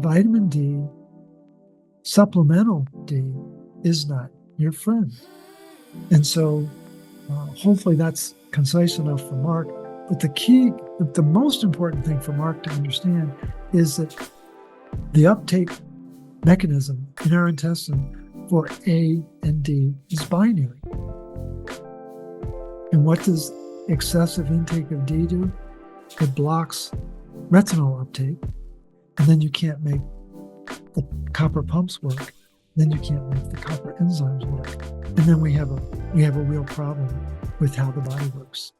vitamin D, supplemental D, is not your friend. And so hopefully that's concise enough for Mark. But the most important thing for Mark to understand is that the uptake mechanism in our intestine for A and D is binary. And what does excessive intake of D do? It blocks retinol uptake, and then you can't make the copper pumps work. Then you can't make the copper enzymes work. And then we have a real problem with how the body works.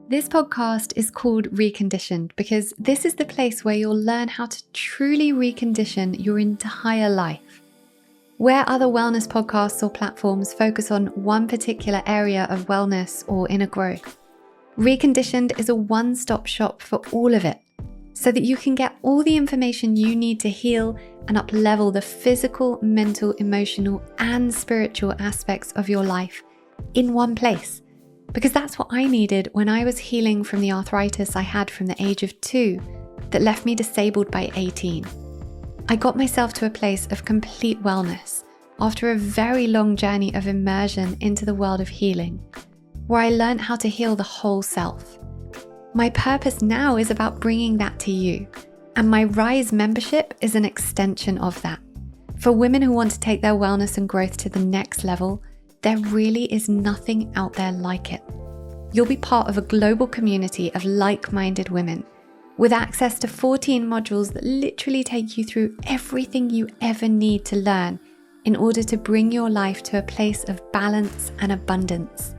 This podcast is called Reconditioned because this is the place where you'll learn how to truly recondition your entire life. Where other wellness podcasts or platforms focus on one particular area of wellness or inner growth, Reconditioned is a one-stop shop for all of it, so that you can get all the information you need to heal and up-level the physical, mental, emotional, and spiritual aspects of your life in one place. Because that's what I needed when I was healing from the arthritis I had from the age of 2 that left me disabled by 18. I got myself to a place of complete wellness after a very long journey of immersion into the world of healing, where I learned how to heal the whole self. My purpose now is about bringing that to you, and my Rise membership is an extension of that. For women who want to take their wellness and growth to the next level, there really is nothing out there like it. You'll be part of a global community of like-minded women with access to 14 modules that literally take you through everything you ever need to learn in order to bring your life to a place of balance and abundance.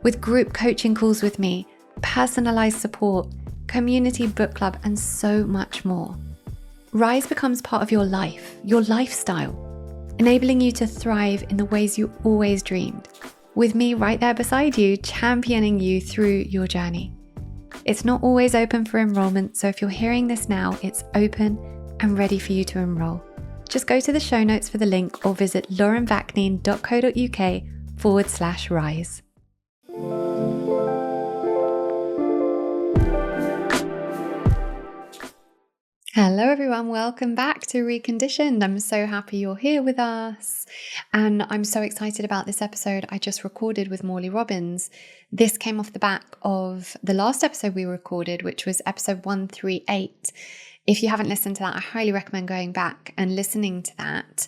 With group coaching calls with me, personalized support, community book club, and so much more. Rise becomes part of your life, your lifestyle, enabling you to thrive in the ways you always dreamed, with me right there beside you, championing you through your journey. It's not always open for enrollment, so if you're hearing this now, it's open and ready for you to enroll. Just go to the show notes for the link or visit laurenvakneen.co.uk/rise. Hello everyone, welcome back to Reconditioned. I'm so happy you're here with us, and I'm so excited about this episode I just recorded with Morley Robbins. This came off the back of the last episode we recorded, which was episode 138. If you haven't listened to that, I highly recommend going back and listening to that.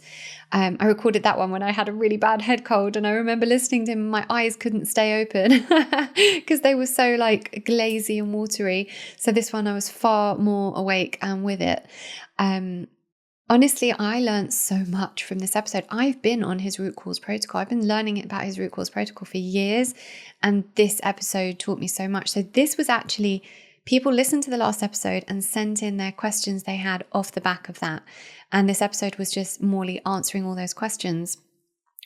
I recorded that one when I had a really bad head cold, and I remember listening to him, my eyes couldn't stay open because they were so like glazy and watery. So this one I was far more awake and with it. Honestly, I learned so much from this episode. I've been on his root cause protocol. I've been learning about his root cause protocol for years, and this episode taught me so much. So this was actually, people listened to the last episode and sent in their questions they had off the back of that. And this episode was just Morley answering all those questions.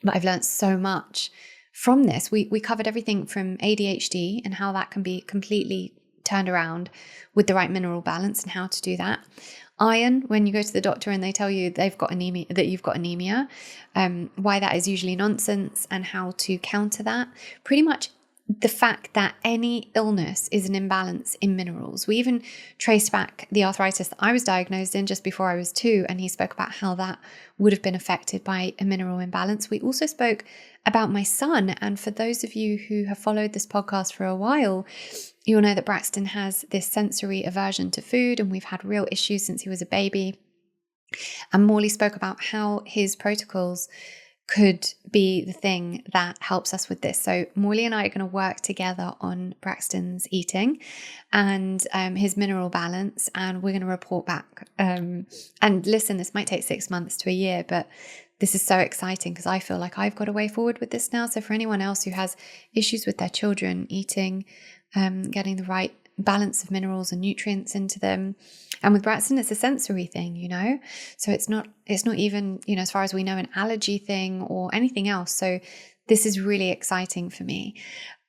But I've learned so much from this. We covered everything from ADHD and how that can be completely turned around with the right mineral balance and how to do that. Iron, when you go to the doctor and they tell you they've got anemia, that you've got anemia, why that is usually nonsense and how to counter that. Pretty much the fact that any illness is an imbalance in minerals. We even traced back the arthritis that I was diagnosed in just before I was 2, and he spoke about how that would have been affected by a mineral imbalance. We also spoke about my son, and for those of you who have followed this podcast for a while, you'll know that Braxton has this sensory aversion to food, and we've had real issues since he was a baby. And Morley spoke about how his protocols could be the thing that helps us with this. So Morley and I are going to work together on Braxton's eating and his mineral balance, and we're going to report back. And listen, this might take 6 months to a year, but this is so exciting because I feel like I've got a way forward with this now. So for anyone else who has issues with their children eating, getting the right balance of minerals and nutrients into them. And with Braxton, it's a sensory thing, you know, so it's not even, you know, as far as we know, an allergy thing or anything else. So this is really exciting for me.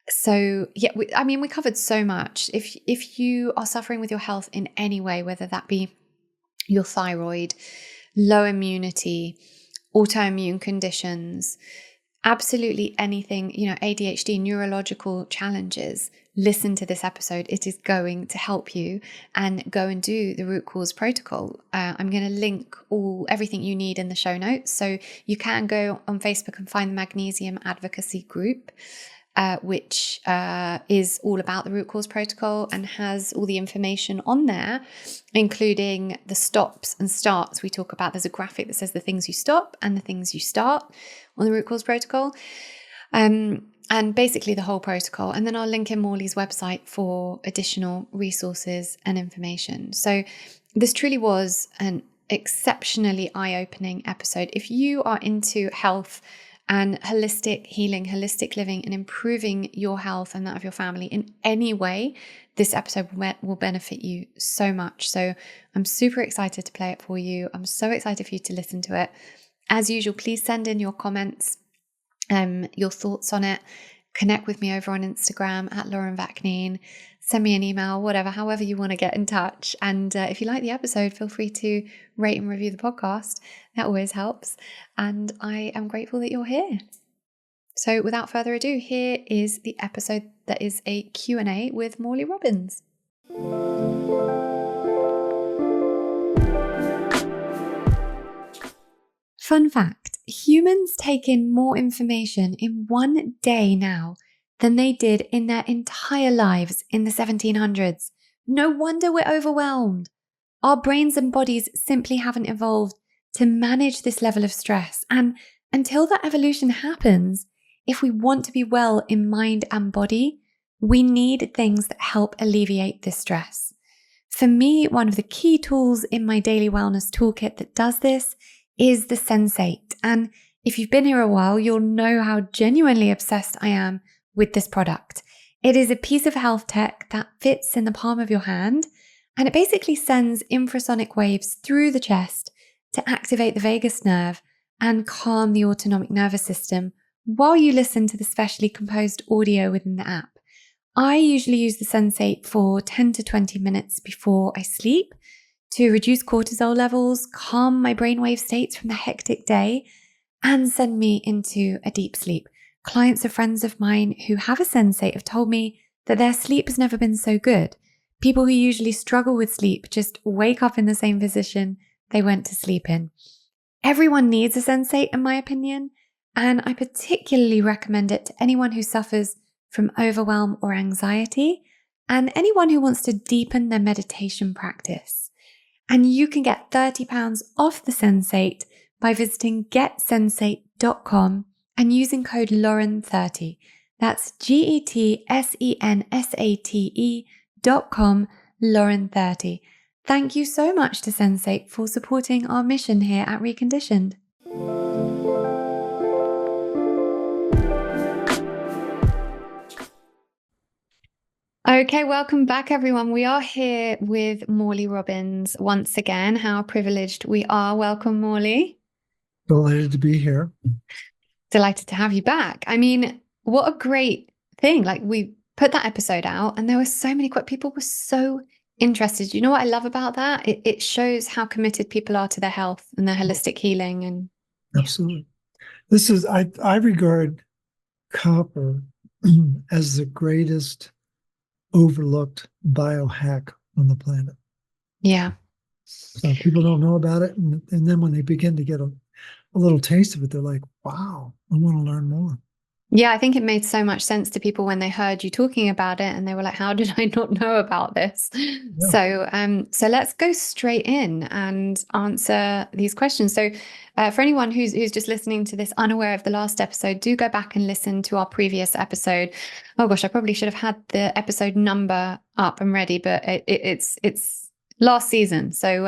So yeah, we covered so much. If you are suffering with your health in any way, whether that be your thyroid, low immunity, autoimmune conditions, absolutely anything, you know, ADHD, neurological challenges, listen to this episode, it is going to help you, and go and do the root cause protocol. I'm going to link everything you need in the show notes. So you can go on Facebook and find the Magnesium Advocacy Group, which is all about the root cause protocol and has all the information on there, including the stops and starts we talk about. There's a graphic that says the things you stop and the things you start on the root cause protocol. And basically the whole protocol. And then I'll link in Morley's website for additional resources and information. So this truly was an exceptionally eye-opening episode. If you are into health and holistic healing, holistic living, and improving your health and that of your family in any way, this episode will benefit you so much. So I'm super excited to play it for you. I'm so excited for you to listen to it. As usual, please send in your comments, your thoughts on it. Connect with me over on Instagram at Lauren Vakneen. Send me an email, whatever, however you want to get in touch. And if you like the episode, feel free to rate and review the podcast. That always helps. And I am grateful that you're here. So without further ado, here is the episode that is a Q&A with Morley Robbins. Fun fact, humans take in more information in one day now than they did in their entire lives in the 1700s. No wonder we're overwhelmed. Our brains and bodies simply haven't evolved to manage this level of stress. And until that evolution happens, if we want to be well in mind and body, we need things that help alleviate this stress. For me, one of the key tools in my daily wellness toolkit that does this is the Sensate. And if you've been here a while, you'll know how genuinely obsessed I am with this product. It is a piece of health tech that fits in the palm of your hand, and it basically sends infrasonic waves through the chest to activate the vagus nerve and calm the autonomic nervous system while you listen to the specially composed audio within the app. I usually use the Sensate for 10 to 20 minutes before I sleep to reduce cortisol levels, calm my brainwave states from the hectic day, and send me into a deep sleep. Clients or friends of mine who have a Sensate have told me that their sleep has never been so good. People who usually struggle with sleep just wake up in the same position they went to sleep in. Everyone needs a Sensate, in my opinion, and I particularly recommend it to anyone who suffers from overwhelm or anxiety, and anyone who wants to deepen their meditation practice. And you can get £30 off the Sensate by visiting getsensate.com and using code Lauren30. That's GETSENSATE.com, Lauren30. Thank you so much to Sensate for supporting our mission here at Reconditioned. Okay, welcome back, everyone. We are here with Morley Robbins once again. How privileged we are. Welcome, Morley. Delighted to be here. Delighted to have you back. I mean, what a great thing. Like, we put that episode out and there were so many people were so interested. You know what I love about that? It shows how committed people are to their health and their holistic healing. And absolutely. This is, I regard copper as the greatest overlooked biohack on the planet. Yeah. So people don't know about it. And then when they begin to get a little taste of it, they're like, wow, I want to learn more. Yeah, I think it made so much sense to people when they heard you talking about it, and they were like, how did I not know about this? Yeah. So let's go straight in and answer these questions. So for anyone who's just listening to this unaware of the last episode, do go back and listen to our previous episode. Oh gosh, I probably should have had the episode number up and ready, but it's last season. So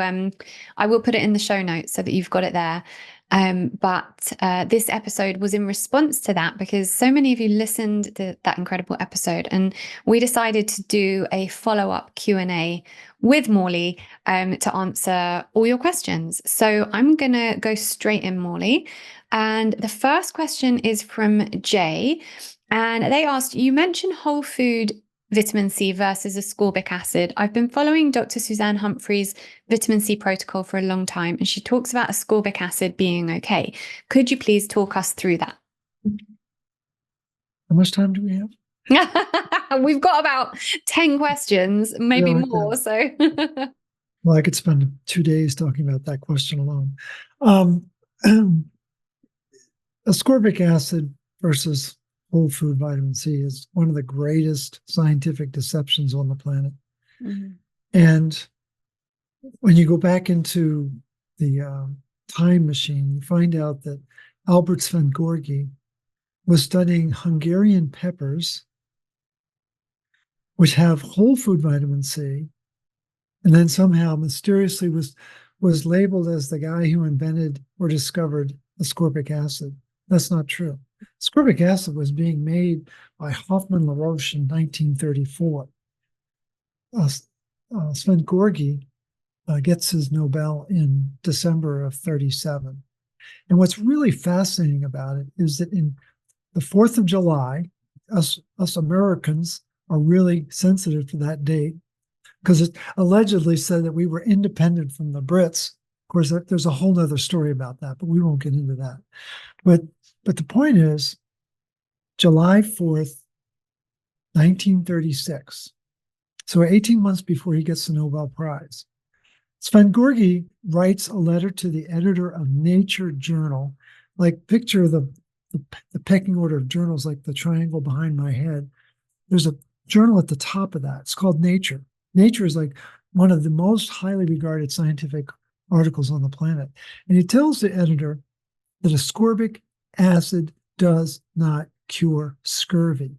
I will put it in the show notes so that you've got it there. But this episode was in response to that, because so many of you listened to that incredible episode, and we decided to do a follow-up Q&A with Morley to answer all your questions. So I'm going to go straight in, Morley. And the first question is from Jay. And they asked, you mentioned whole food vitamin C versus ascorbic acid. I've been following Dr. Suzanne Humphrey's vitamin C protocol for a long time, and she talks about ascorbic acid being okay. Could you please talk us through that? How much time do we have? We've got about 10 questions, maybe more. So, well, I could spend 2 days talking about that question alone. Ascorbic acid versus whole food vitamin C is one of the greatest scientific deceptions on the planet. Mhm. And when you go back into the time machine, you find out that Albert Szent-Györgyi was studying Hungarian peppers, which have whole food vitamin C, and then somehow mysteriously was labeled as the guy who invented or discovered ascorbic acid. That's not true. Ascorbic acid was being made by Hoffmann LaRoche in 1934. Szent-Györgyi gets his Nobel in December of 37. And what's really fascinating about it is that in the 4th of July, us Americans are really sensitive to that date because it allegedly said that we were independent from the Brits. Of course, there's a whole other story about that, but we won't get into that. But the point is, July 4th, 1936. So 18 months before he gets the Nobel Prize, Szent-Györgyi writes a letter to the editor of Nature journal, like picture the pecking order of journals, like the triangle behind my head. There's a journal at the top of that. It's called Nature. Nature is like one of the most highly regarded scientific articles on the planet. And he tells the editor that ascorbic acid does not cure scurvy.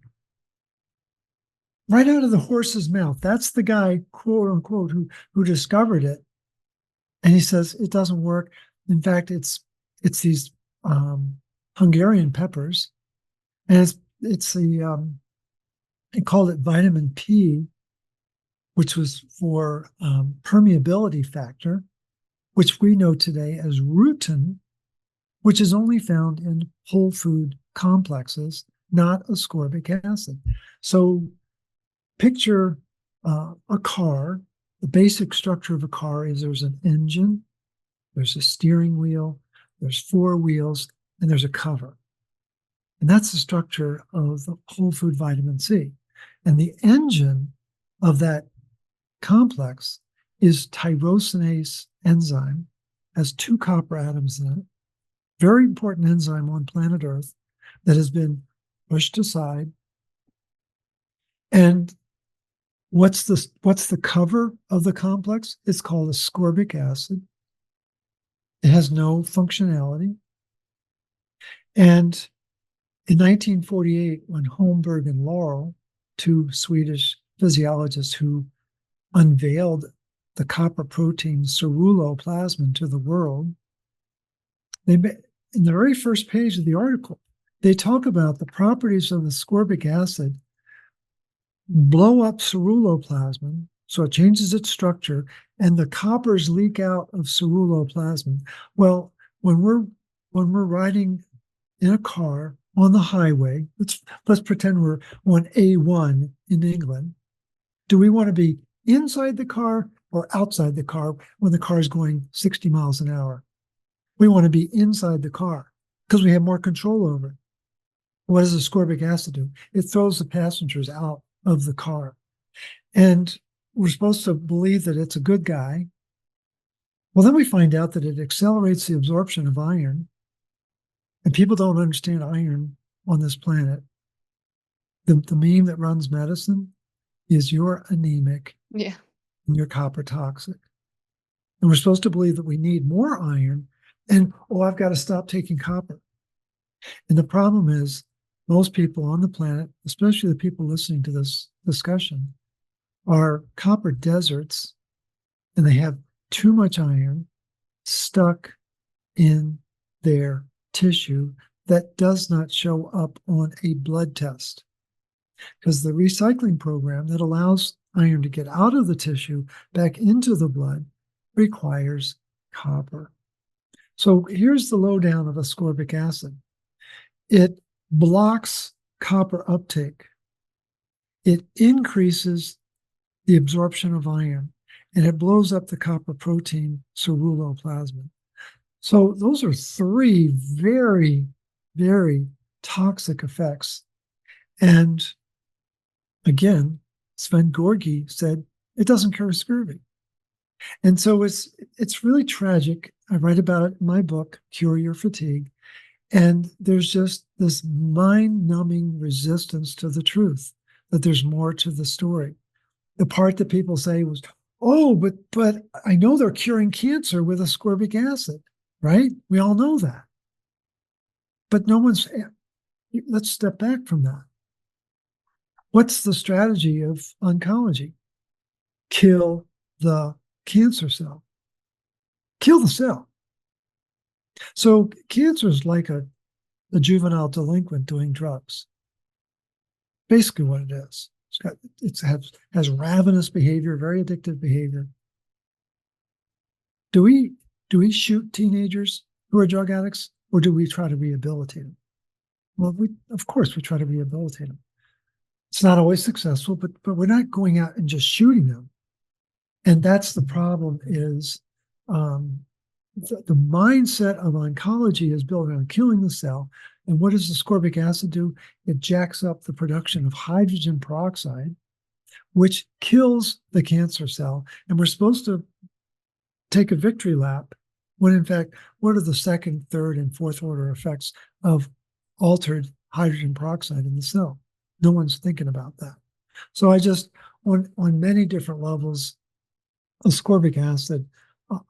Right out of the horse's mouth. That's the guy, quote unquote, who discovered it. And he says it doesn't work. In fact, it's these Hungarian peppers, and it's they called it vitamin P, which was for permeability factor, which we know today as rutin, which is only found in whole food complexes, not ascorbic acid. So picture a car. The basic structure of a car is there's an engine, there's a steering wheel, there's 4 wheels, and there's a cover. And that's the structure of the whole food vitamin C. And the engine of that complex is tyrosinase enzyme, has 2 copper atoms in it. Very important enzyme on planet Earth that has been pushed aside. And what's the cover of the complex? It's called ascorbic acid. It has no functionality. And in 1948, when Holmberg and Laurel, 2 Swedish physiologists who unveiled the copper protein ceruloplasmin to the world, in the very first page of the article, they talk about the properties of ascorbic acid blow up ceruloplasmin, so it changes its structure, and the coppers leak out of ceruloplasmin. Well, when we're riding in a car on the highway, let's pretend we're on A1 in England. Do we want to be inside the car or outside the car when the car is going 60 miles an hour? We want to be inside the car because we have more control over it. What does ascorbic acid do? It throws the passengers out of the car. And we're supposed to believe that it's a good guy. Well, then we find out that it accelerates the absorption of iron. And people don't understand iron on this planet. The meme that runs medicine is you're anemic, Yeah. and you're copper toxic. And we're supposed to believe that we need more iron, and I've got to stop taking copper. And the problem is most people on the planet, especially the people listening to this discussion, are copper deserts, and they have too much iron stuck in their tissue that does not show up on a blood test. Because the recycling program that allows iron to get out of the tissue back into the blood requires copper. So here's the lowdown of ascorbic acid. It blocks copper uptake. It increases the absorption of iron, and it blows up the copper protein ceruloplasmin. So those are 3 very, very toxic effects. And Again, Sven Gorgi said it doesn't cure scurvy. And so it's really tragic. I write about it in my book, Cure Your Fatigue. And there's just this mind-numbing resistance to the truth, that there's more to the story. The part that people say was, oh, but I know they're curing cancer with ascorbic acid, right? We all know that. But let's step back from that. What's the strategy of oncology? Kill the cancer cell. Kill the cell. So cancer is like a juvenile delinquent doing drugs. Basically what it is. It has ravenous behavior, very addictive behavior. Do we shoot teenagers who are drug addicts, or do we try to rehabilitate them? Well, of course we try to rehabilitate them. It's not always successful, but we're not going out and just shooting them. And that's the problem is the mindset of oncology is built around killing the cell. And what does ascorbic acid do? It jacks up the production of hydrogen peroxide, which kills the cancer cell. And we're supposed to take a victory lap when, in fact, what are the second, third, and fourth order effects of altered hydrogen peroxide in the cell? No one's thinking about that. So I just, on many different levels, ascorbic acid,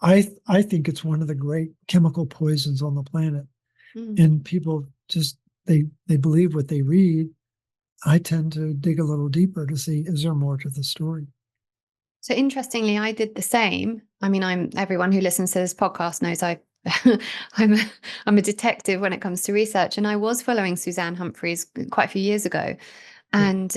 I think it's one of the great chemical poisons on the planet. And people just, they believe what they read. I tend to dig a little deeper to see, is there more to the story? So interestingly, I did the same. I mean, everyone who listens to this podcast knows I'm a detective when it comes to research, and I was following Suzanne Humphreys quite a few years ago, and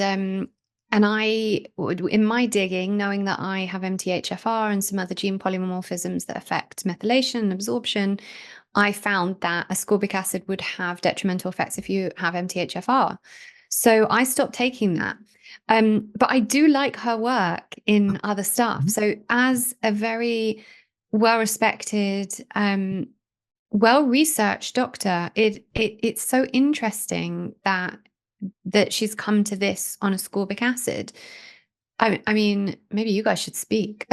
I would, in my digging, knowing that I have MTHFR and some other gene polymorphisms that affect methylation and absorption, I found that ascorbic acid would have detrimental effects if you have MTHFR. So I stopped taking that. But I do like her work in other stuff. So as a very well-respected, well-researched doctor, it's so interesting that she's come to this on ascorbic acid. I mean, maybe you guys should speak.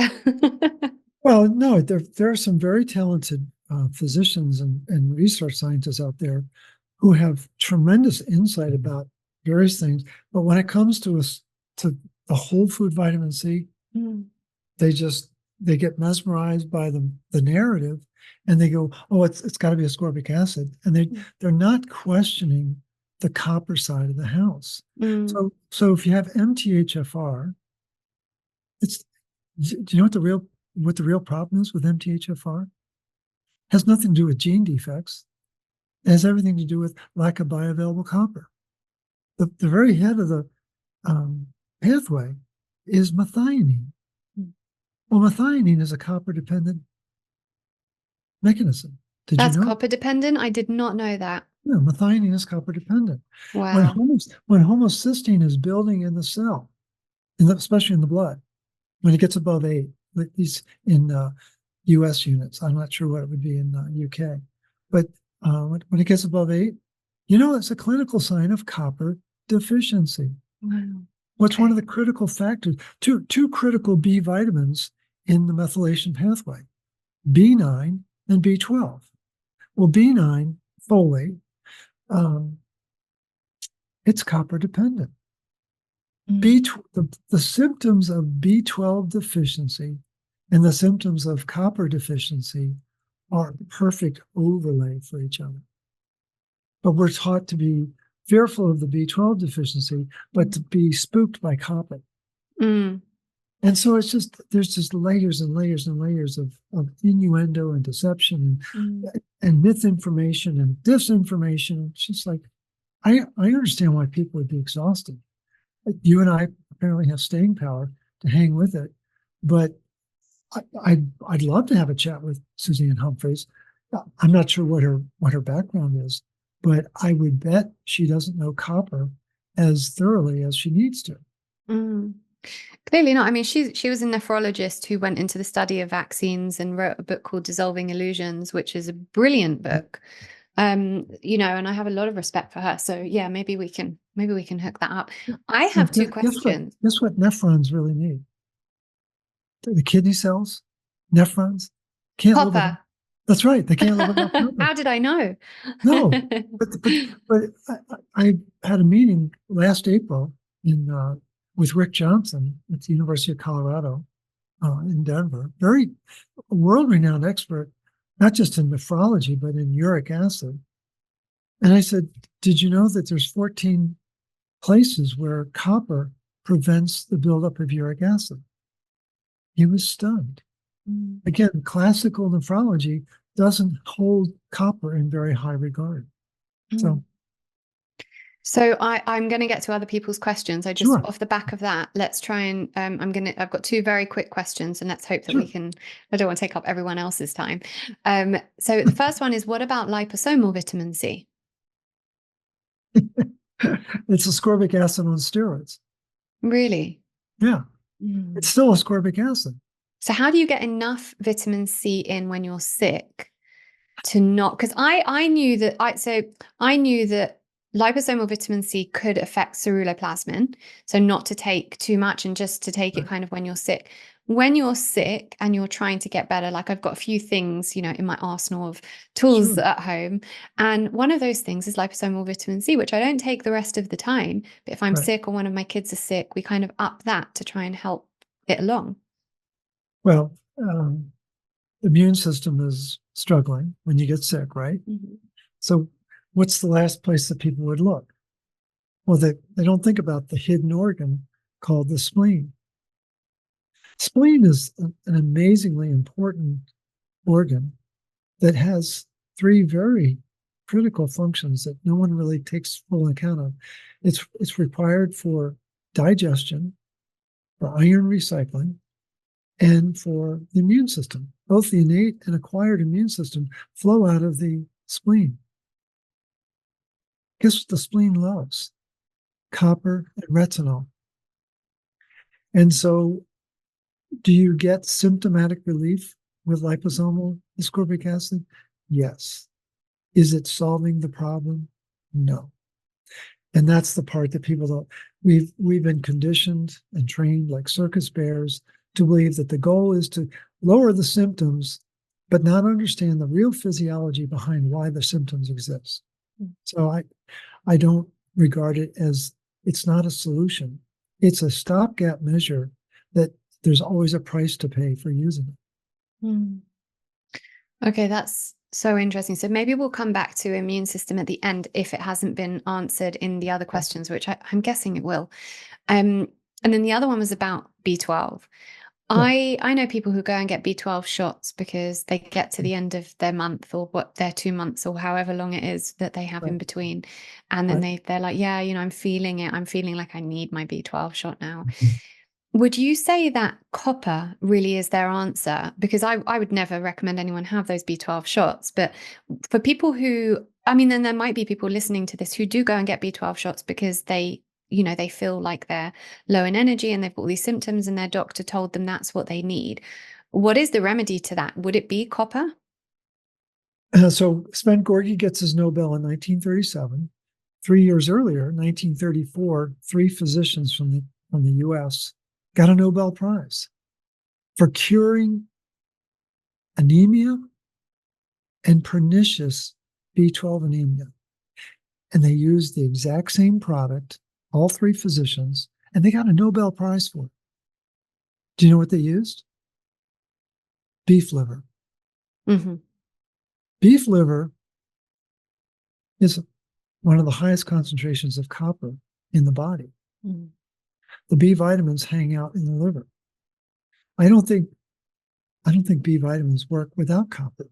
Well, no, there are some very talented physicians and research scientists out there who have tremendous insight about various things. But when it comes to the whole food vitamin C, they get mesmerized by the narrative, and they go, oh, it's got to be ascorbic acid, and they're not questioning the copper side of the house. So if you have MTHFR, do you know what the real problem is with MTHFR? It has nothing to do with gene defects. It has everything to do with lack of bioavailable copper. The very head of the pathway is methionine. Well, methionine is a copper-dependent mechanism. That's you know? copper dependent? I did not know that. No, methionine is copper-dependent. Wow. When homocysteine is building in the cell, especially in the blood, when it gets above 8, at least in U.S. units, I'm not sure what it would be in UK, but when it gets above 8, it's a clinical sign of copper deficiency. Wow. What's one of the critical factors? Two critical B vitamins in the methylation pathway, B9 and B12. Well, B9, folate, it's copper dependent. The symptoms of B12 deficiency and the symptoms of copper deficiency are a perfect overlay for each other. But we're taught to be fearful of the B12 deficiency, but to be spooked by copper. And so there's just layers and layers and layers of innuendo and deception and misinformation and disinformation. It's just like, I understand why people would be exhausted. You and I apparently have staying power to hang with it, but I'd love to have a chat with Suzanne Humphreys. I'm not sure what her background is, but I would bet she doesn't know copper as thoroughly as she needs to. Clearly not. I mean, she was a nephrologist who went into the study of vaccines and wrote a book called Dissolving Illusions, which is a brilliant book. And I have a lot of respect for her. So yeah, maybe we can hook that up. I have two questions. Guess what nephrons really need? The kidney cells, nephrons, can't live without. Copper. That's right. They can't live without copper. How did I know? No, but I had a meeting last April with Rick Johnson at the University of Colorado in Denver, very world-renowned expert, not just in nephrology, but in uric acid. And I said, did you know that there's 14 places where copper prevents the buildup of uric acid? He was stunned. Again, classical nephrology doesn't hold copper in very high regard. So I'm going to get to other people's questions. Sure. Off the back of that, let's try and I've got two very quick questions, and let's hope that Sure. we can. I don't want to take up everyone else's time. So the first one is, what about liposomal vitamin C? It's ascorbic acid on steroids. Really? Yeah. It's still ascorbic acid. So how do you get enough vitamin C in when you're sick to not? Because I knew that liposomal vitamin C could affect ceruloplasmin, so not to take too much and just to take it kind of when you're sick. When you're sick and you're trying to get better, like I've got a few things, in my arsenal of tools at home. And one of those things is liposomal vitamin C, which I don't take the rest of the time. But if I'm sick or one of my kids is sick, we kind of up that to try and help it along. Well, the immune system is struggling when you get sick, right? Mm-hmm. So what's the last place that people would look? Well, they don't think about the hidden organ called the spleen. Spleen is an amazingly important organ that has three very critical functions that no one really takes full account of. It's required for digestion, for iron recycling, and for the immune system. Both the innate and acquired immune system flow out of the spleen. Guess what the spleen loves? Copper and retinol. And so, do you get symptomatic relief with liposomal ascorbic acid? Yes. Is it solving the problem? No. And that's the part that people don't. We've been conditioned and trained like circus bears to believe that the goal is to lower the symptoms, but not understand the real physiology behind why the symptoms exist. So I don't regard it as, it's not a solution. It's a stopgap measure that there's always a price to pay for using it. Okay, that's so interesting. So maybe we'll come back to immune system at the end if it hasn't been answered in the other questions, which I'm guessing it will. And then the other one was about B12. I know people who go and get B12 shots because they get to the end of their month or their 2 months or however long it is that they have in between. And then they're like, yeah, I'm feeling it. I'm feeling like I need my B12 shot now. Would you say that copper really is their answer? Because I would never recommend anyone have those B12 shots. But for people who, then there might be people listening to this who do go and get B12 shots because they feel like they're low in energy and they've got all these symptoms and their doctor told them that's what they need. What is the remedy to that? Would it be copper? So Sven Gorky gets his Nobel in 1937. 3 years earlier, 1934, 3 physicians from the U.S. got a Nobel Prize for curing anemia and pernicious B12 anemia. And they used the exact same product, all 3 physicians, and they got a Nobel Prize for it. Do you know what they used? Beef liver. Mm-hmm. Beef liver is one of the highest concentrations of copper in the body. Mm-hmm. The B vitamins hang out in the liver. I don't think B vitamins work without copper.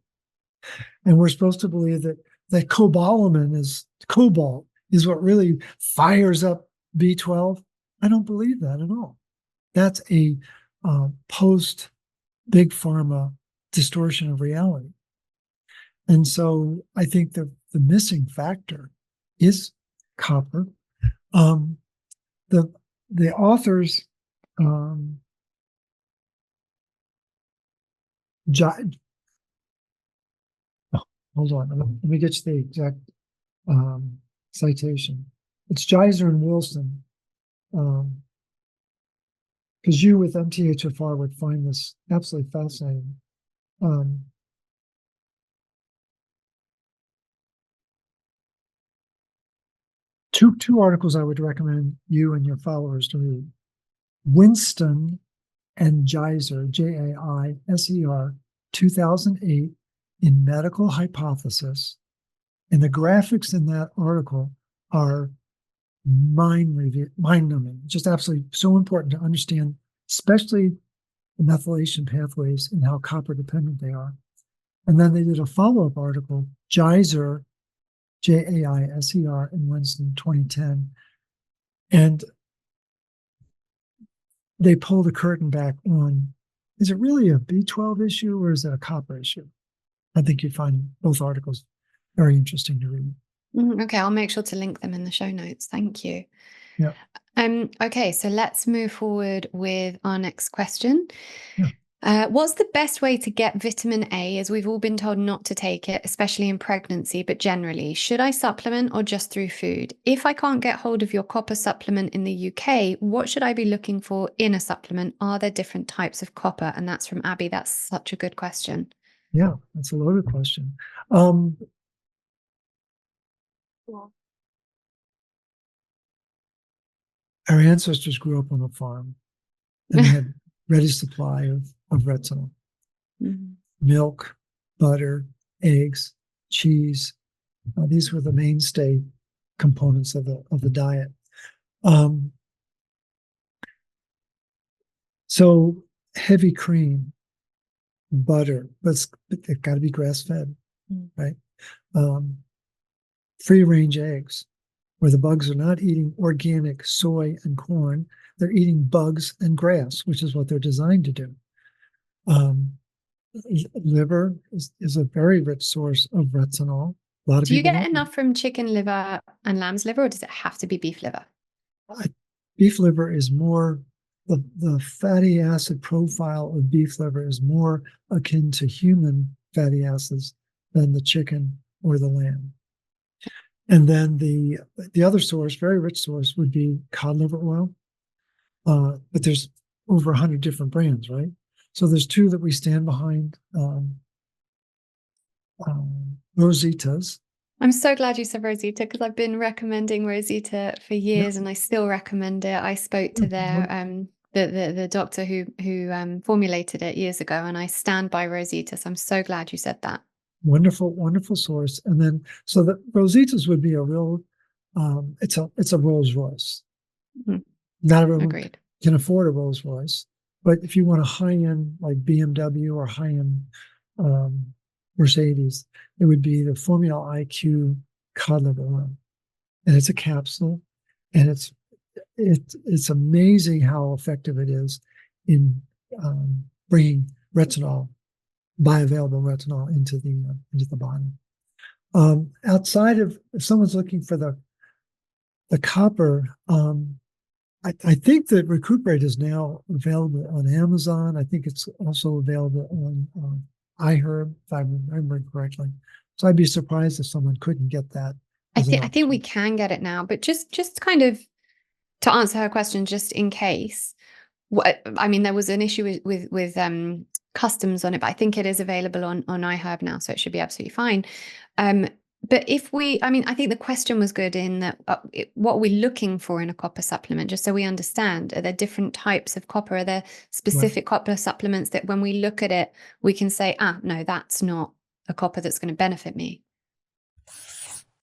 And we're supposed to believe that cobalt is what really fires up B12. I don't believe that at all. That's a post big pharma distortion of reality. And so I think the missing factor is copper. The authors, hold on. Let me get you the exact citation. It's Geiser and Wilson. Because you with MTHFR would find this absolutely fascinating. Two articles I would recommend you and your followers to read. Winston and Geiser, Jaiser, 2008, in Medical Hypothesis. And the graphics in that article are mind-numbing, just absolutely so important to understand, especially the methylation pathways and how copper dependent they are. And then they did a follow-up article, Geiser, Jaiser, in Winston 2010. And they pulled the curtain back on, is it really a B12 issue or is it a copper issue? I think you'd find both articles very interesting to read. Okay, I'll make sure to link them in the show notes. Thank you. Yeah. Okay, so let's move forward with our next question. Yeah. What's the best way to get vitamin A, as we've all been told not to take it, especially in pregnancy, but generally? Should I supplement or just through food? If I can't get hold of your copper supplement in the UK, what should I be looking for in a supplement? Are there different types of copper? And that's from Abby. That's such a good question. Yeah, that's a loaded question. Our ancestors grew up on a farm and they had ready supply of retinol. Mm-hmm. Milk, butter, eggs, cheese. These were the mainstay components of the diet. So heavy cream, butter, but it's got to be grass-fed, right? Free-range eggs, where the bugs are not eating organic soy and corn, they're eating bugs and grass, which is what they're designed to do. Liver is a very rich source of retinol. Do you get enough from chicken liver and lamb's liver, or does it have to be beef liver? Beef liver is more, the fatty acid profile of beef liver is more akin to human fatty acids than the chicken or the lamb. And then the other source, very rich source, would be cod liver oil. But there's over 100 different brands, right? So there's two that we stand behind, Rosita's. I'm so glad you said Rosita, because I've been recommending Rosita for years, and I still recommend it. I spoke to their the doctor who formulated it years ago, and I stand by Rosita. So I'm so glad you said that. Wonderful source. And then so the Rosita's would be a real, it's a Rolls Royce. Mm-hmm. Not everyone can afford a Rolls Royce, but if you want a high end like BMW or high end Mercedes, it would be the Formula IQ cod liver oil, and it's a capsule, and it's amazing how effective it is in bringing retinol, bioavailable retinol, into the body. Outside of, if someone's looking for the copper, I think that Recuperate is now available on Amazon. I think it's also available on iHerb, if I remember correctly. So I'd be surprised if someone couldn't get that. I think we can get it now, but just kind of to answer her question, just in case. There was an issue with customs on it, but I think it is available on iHerb now, so it should be absolutely fine. But I think the question was good in that what are we looking for in a copper supplement, just so we understand. Are there different types of copper? Are there specific copper supplements that when we look at it, we can say, no, that's not a copper that's going to benefit me?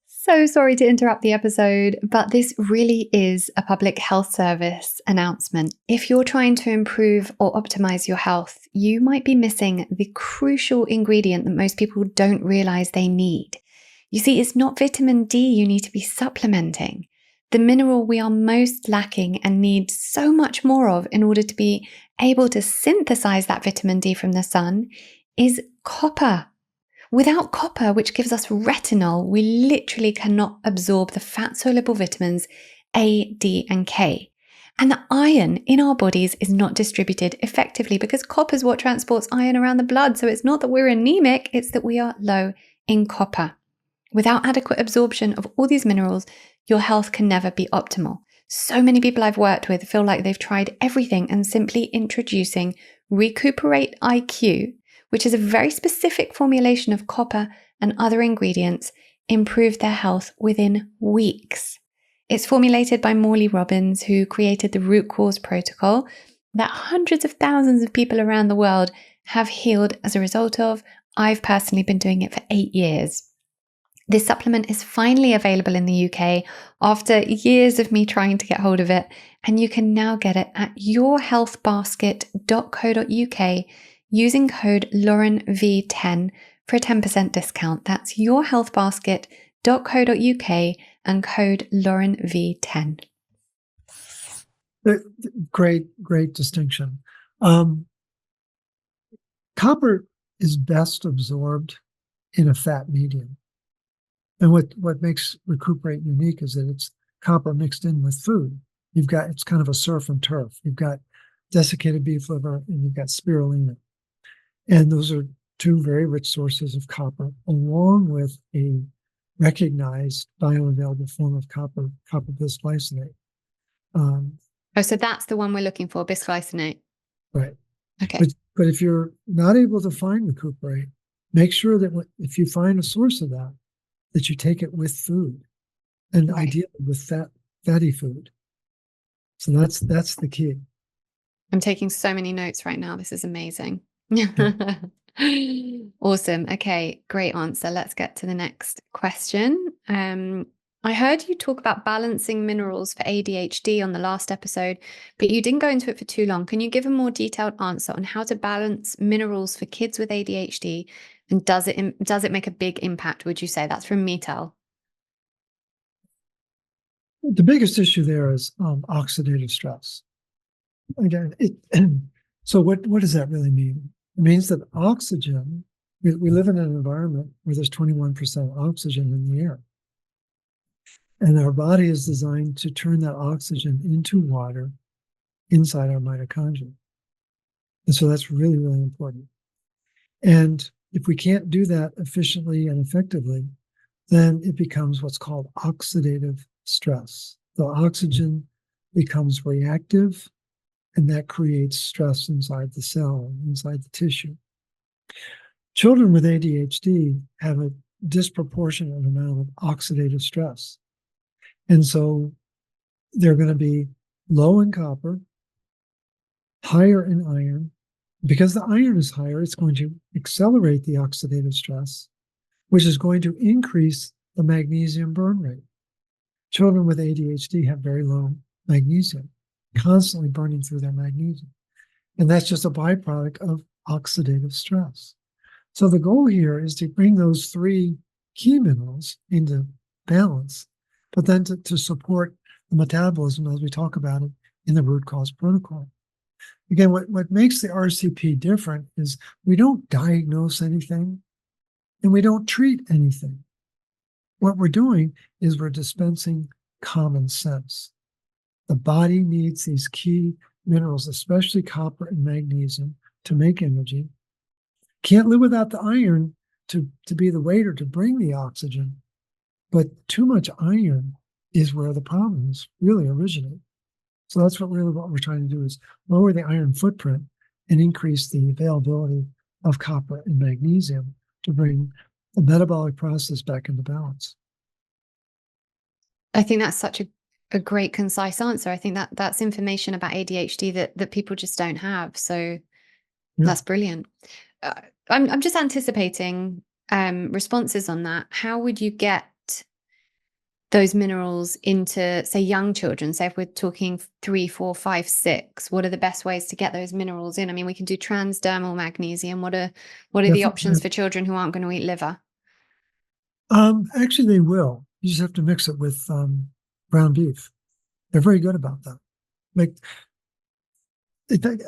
So sorry to interrupt the episode, but this really is a public health service announcement. If you're trying to improve or optimize your health, you might be missing the crucial ingredient that most people don't realize they need. You see, it's not vitamin D you need to be supplementing. The mineral we are most lacking and need so much more of in order to be able to synthesize that vitamin D from the sun is copper. Without copper, which gives us retinol, we literally cannot absorb the fat-soluble vitamins A, D, and K. And the iron in our bodies is not distributed effectively because copper is what transports iron around the blood. So it's not that we're anemic, it's that we are low in copper. Without adequate absorption of all these minerals, your health can never be optimal. So many people I've worked with feel like they've tried everything, and simply introducing Recuperate IQ, which is a very specific formulation of copper and other ingredients, improved their health within weeks. It's formulated by Morley Robbins, who created the root cause protocol that hundreds of thousands of people around the world have healed as a result of. I've personally been doing it for 8 years. This supplement is finally available in the UK after years of me trying to get hold of it, and you can now get it at yourhealthbasket.co.uk using code LaurenV10 for a 10% discount. That's yourhealthbasket.co.uk and code LaurenV10. Great distinction. Copper is best absorbed in a fat medium. And what makes Recuperate unique is that it's copper mixed in with food. It's kind of a surf and turf. You've got desiccated beef liver and you've got spirulina. And those are two very rich sources of copper, along with a recognized bioavailable form of copper bisglycinate. So that's the one we're looking for, bisglycinate. Right. Okay. But if you're not able to find Recuperate, make sure that if you find a source of that you take it with food, and ideally with fatty food. So that's the key. I'm taking so many notes right now. This is amazing. Yeah. Awesome. Okay, great answer. Let's get to the next question. I heard you talk about balancing minerals for ADHD on the last episode, but you didn't go into it for too long. Can you give a more detailed answer on how to balance minerals for kids with ADHD? And does it make a big impact, would you say? That's from Meetel. The biggest issue there is oxidative stress. Again, so what does that really mean? It means that oxygen, we live in an environment where there's 21% oxygen in the air. And our body is designed to turn that oxygen into water inside our mitochondria. And so that's really, really important. And if we can't do that efficiently and effectively, then it becomes what's called oxidative stress. The oxygen becomes reactive, and that creates stress inside the cell, inside the tissue. Children with ADHD have a disproportionate amount of oxidative stress. And so they're going to be low in copper, higher in iron. Because the iron is higher, it's going to accelerate the oxidative stress, which is going to increase the magnesium burn rate. Children with ADHD have very low magnesium, constantly burning through their magnesium. And that's just a byproduct of oxidative stress. So the goal here is to bring those three key minerals into balance, but then to support the metabolism as we talk about it in the root cause protocol. Again, what makes the RCP different is we don't diagnose anything and we don't treat anything. What we're doing is we're dispensing common sense. The body needs these key minerals, especially copper and magnesium, to make energy. Can't live without the iron to be the waiter to bring the oxygen, but too much iron is where the problems really originate. So that's what we're trying to do is lower the iron footprint and increase the availability of copper and magnesium to bring the metabolic process back into balance. I think that's such a great, concise answer. I think that's information about ADHD that people just don't have. So that's brilliant. I'm just anticipating responses on that. How would you get those minerals into, say, young children? Say if we're talking 3, 4, 5, 6, what are the best ways to get those minerals in? I mean, we can do transdermal magnesium. What are the options for children who aren't going to eat liver? Actually, they will. You just have to mix it with ground beef. They're very good about that.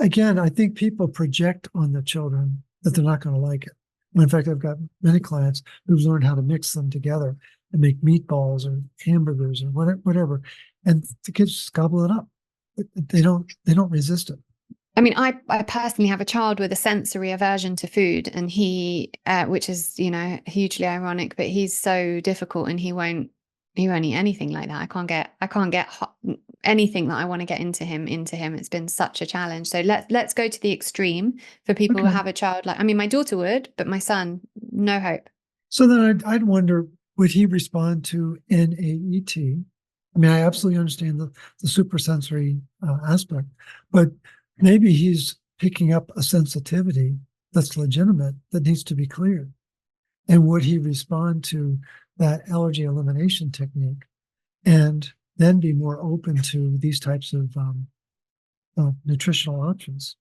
Again, I think people project on the children that they're not going to like it. In fact, I've got many clients who've learned how to mix them together and make meatballs or hamburgers or whatever, and the kids just gobble it up. They don't resist it. I mean, I personally have a child with a sensory aversion to food, and he, which is, hugely ironic, but he's so difficult, and he won't eat anything like that. I can't get anything that I want to get into him. It's been such a challenge. So let's go to the extreme for people who Okay. have a child like, I mean, my daughter would, but my son, no hope. So then I'd wonder, would he respond to NAET? I mean, I absolutely understand the supersensory aspect, but maybe he's picking up a sensitivity that's legitimate that needs to be cleared. And would he respond to that allergy elimination technique and then be more open to these types of nutritional options?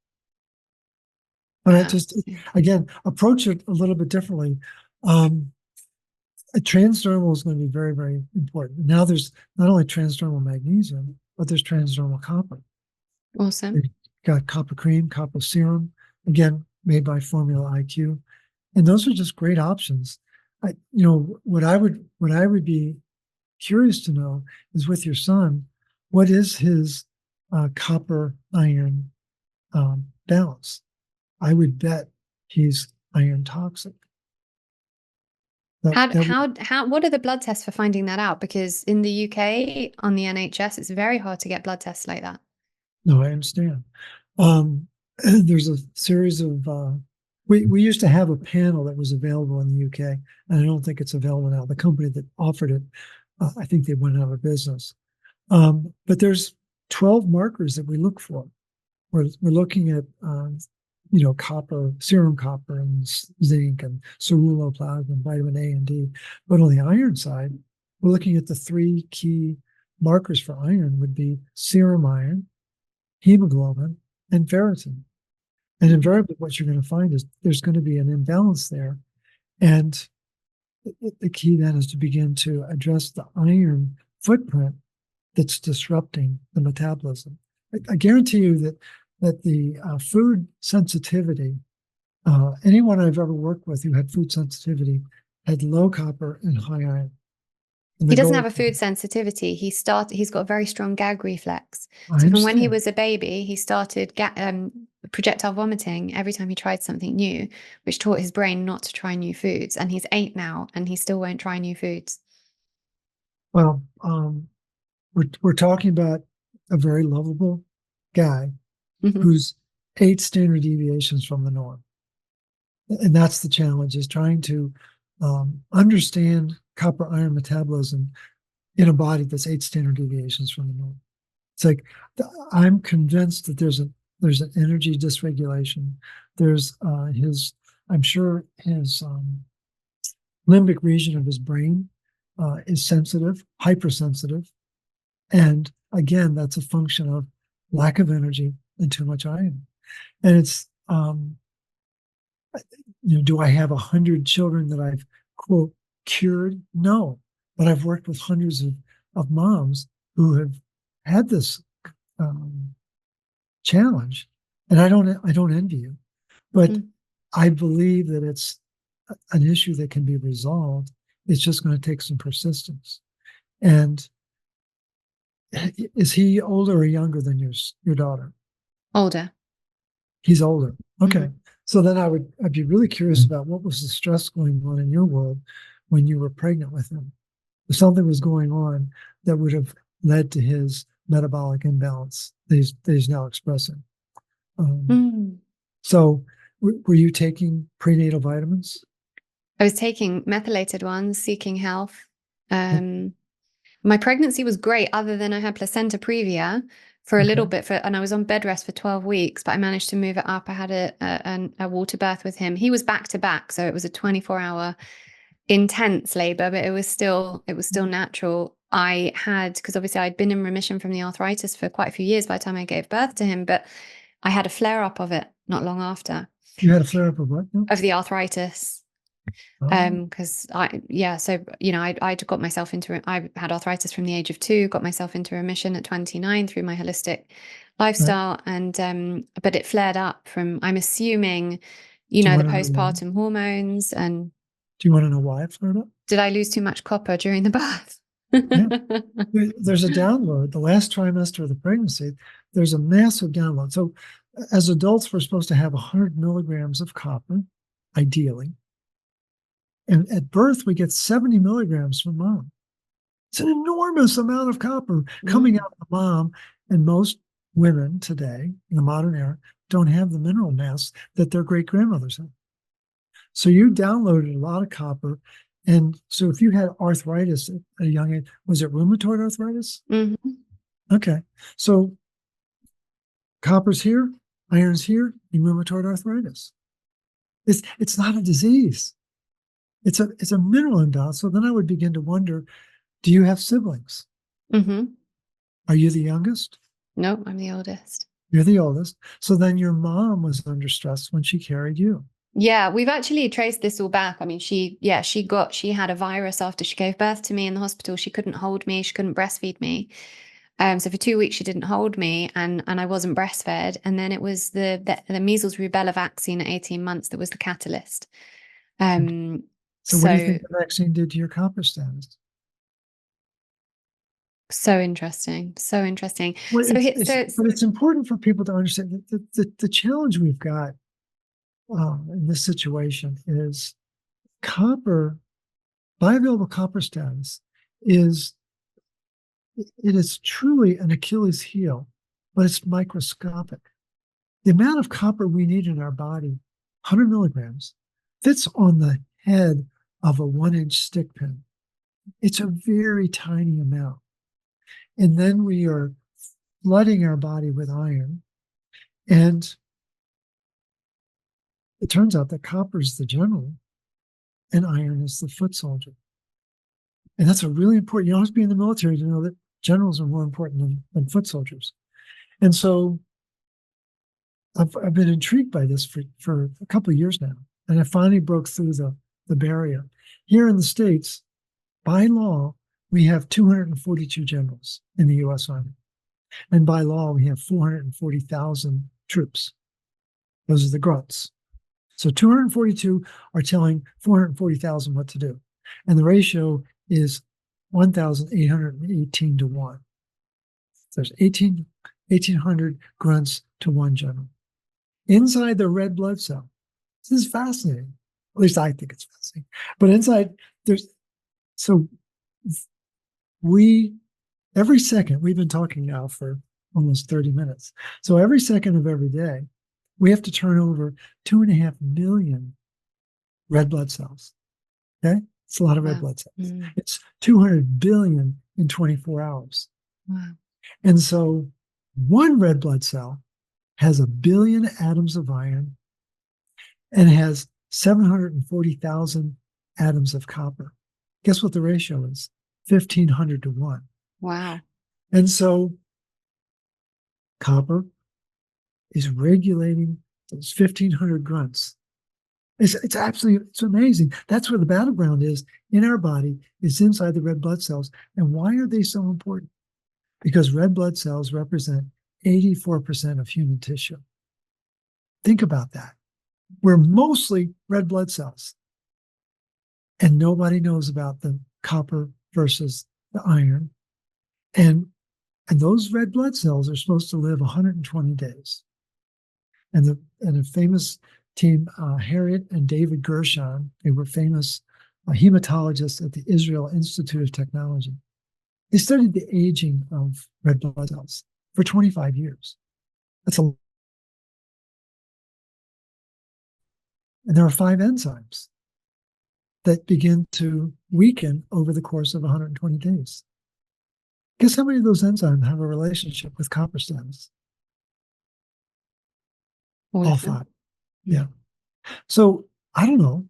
But I just, again, approach it a little bit differently. A transdermal is going to be very, very important. Now there's not only transdermal magnesium, but there's transdermal copper. Awesome. You've got copper cream, copper serum, again, made by Formula IQ. And those are just great options. What I would be curious to know is, with your son, what is his copper iron balance? I would bet he's iron toxic. What are the blood tests for finding that out? Because in the UK on the NHS, it's very hard to get blood tests like that. No, I understand. There's a series of we used to have a panel that was available in the UK, and I don't think it's available now. The company that offered it, I think they went out of business. But there's 12 markers that we look for. We're looking at copper, serum copper, and zinc, and ceruloplasmin, and vitamin A and D. But on the iron side, we're looking at the three key markers for iron would be serum iron, hemoglobin, and ferritin. And invariably, what you're going to find is there's going to be an imbalance there. And the key then is to begin to address the iron footprint that's disrupting the metabolism. I guarantee you that the food sensitivity, anyone I've ever worked with who had food sensitivity had low copper and high iron. He doesn't have a food sensitivity. He's got a very strong gag reflex. So from when he was a baby, he started projectile vomiting every time he tried something new, which taught his brain not to try new foods. And he's 8 now, and he still won't try new foods. Well, we're talking about a very lovable guy who's 8 standard deviations from the norm. And that's the challenge, is trying to understand copper iron metabolism in a body that's 8 standard deviations from the norm. It's like, I'm convinced that there's an energy dysregulation. There's I'm sure his limbic region of his brain is sensitive, hypersensitive. And again, that's a function of lack of energy and too much iron. And it's, do I have 100 children that I've, quote, cured? No, but I've worked with hundreds of moms who have had this challenge, and I don't envy you, but I believe that it's an issue that can be resolved. It's just going to take some persistence. And is he older or younger than your daughter? Older. He's older. Okay. So then I'd be really curious about what was the stress going on in your world when you were pregnant with him. If something was going on that would have led to his metabolic imbalance that he's now expressing. So were you taking prenatal vitamins? I was taking methylated ones, seeking health. My pregnancy was great, other than I had placenta previa for a little bit, and I was on bed rest for 12 weeks, but I managed to move it up. I had a water birth with him. He was back to back, so it was a 24-hour intense labor, but it was still natural. I had, because obviously I'd been in remission from the arthritis for quite a few years by the time I gave birth to him, but I had a flare up of it not long after. You had a flare up of what? Of the arthritis. Because I got myself into, I had arthritis from the age of 2, got myself into remission at 29 through my holistic lifestyle. Right. And but it flared up from, I'm assuming, the postpartum hormones. And do you want to know why it flared up? Did I lose too much copper during the birth? Yeah. There's a download. The last trimester of the pregnancy, there's a massive download. So as adults, we're supposed to have 100 milligrams of copper, ideally. And at birth, we get 70 milligrams from mom. It's an enormous amount of copper coming out of the mom. And most women today, in the modern era, don't have the mineral mass that their great-grandmothers had. So you downloaded a lot of copper. And so if you had arthritis at a young age, was it rheumatoid arthritis? Mm-hmm. Okay. So copper's here, iron's here, in rheumatoid arthritis. It's not a disease. It's a mineral imbalance. So then I would begin to wonder, do you have siblings? Mm-hmm. Are you the youngest? No, I'm the oldest. You're the oldest. So then your mom was under stress when she carried you. Yeah, we've actually traced this all back. I mean, she had a virus after she gave birth to me in the hospital. She couldn't hold me. She couldn't breastfeed me. So for 2 weeks, she didn't hold me, and I wasn't breastfed. And then it was the measles rubella vaccine at 18 months that was the catalyst. So what do you think the vaccine did to your copper status? So interesting. So interesting. Well, but it's important for people to understand that the challenge we've got in this situation is copper, bioavailable copper status is truly an Achilles heel, but it's microscopic. The amount of copper we need in our body, 100 milligrams, fits on the head of a 1-inch stick pin. It's a very tiny amount. And then we are flooding our body with iron. And it turns out that copper is the general and iron is the foot soldier. And that's a really important, you always be in the military to know that generals are more important than foot soldiers. And so I've been intrigued by this for a couple of years now. And I finally broke through the barrier. Here in the States, by law, we have 242 generals in the U.S. Army. And by law, we have 440,000 troops. Those are the grunts. So 242 are telling 440,000 what to do. And the ratio is 1,818 to 1. There's 1,800 grunts to 1 general. Inside the red blood cell, this is fascinating. At least I think it's fascinating. But inside, every second, we've been talking now for almost 30 minutes. So every second of every day, we have to turn over 2.5 million red blood cells. Okay? It's a lot of red blood cells. Mm. It's 200 billion in 24 hours. Wow. And so one red blood cell has 1 billion atoms of iron and has 740,000 atoms of copper. Guess what the ratio is? 1,500 to 1. Wow. And so copper is regulating those 1,500 grunts. It's amazing. That's where the battleground is in our body, is inside the red blood cells. And why are they so important? Because red blood cells represent 84% of human tissue. Think about that. We're mostly red blood cells. And nobody knows about the copper versus the iron. And those red blood cells are supposed to live 120 days. And a famous team, Harriet and David Gershon, they were famous hematologists at the Israel Institute of Technology. They studied the aging of red blood cells for 25 years. And there are 5 enzymes that begin to weaken over the course of 120 days. Guess how many of those enzymes have a relationship with copper status? All 5. Yeah. So I don't know.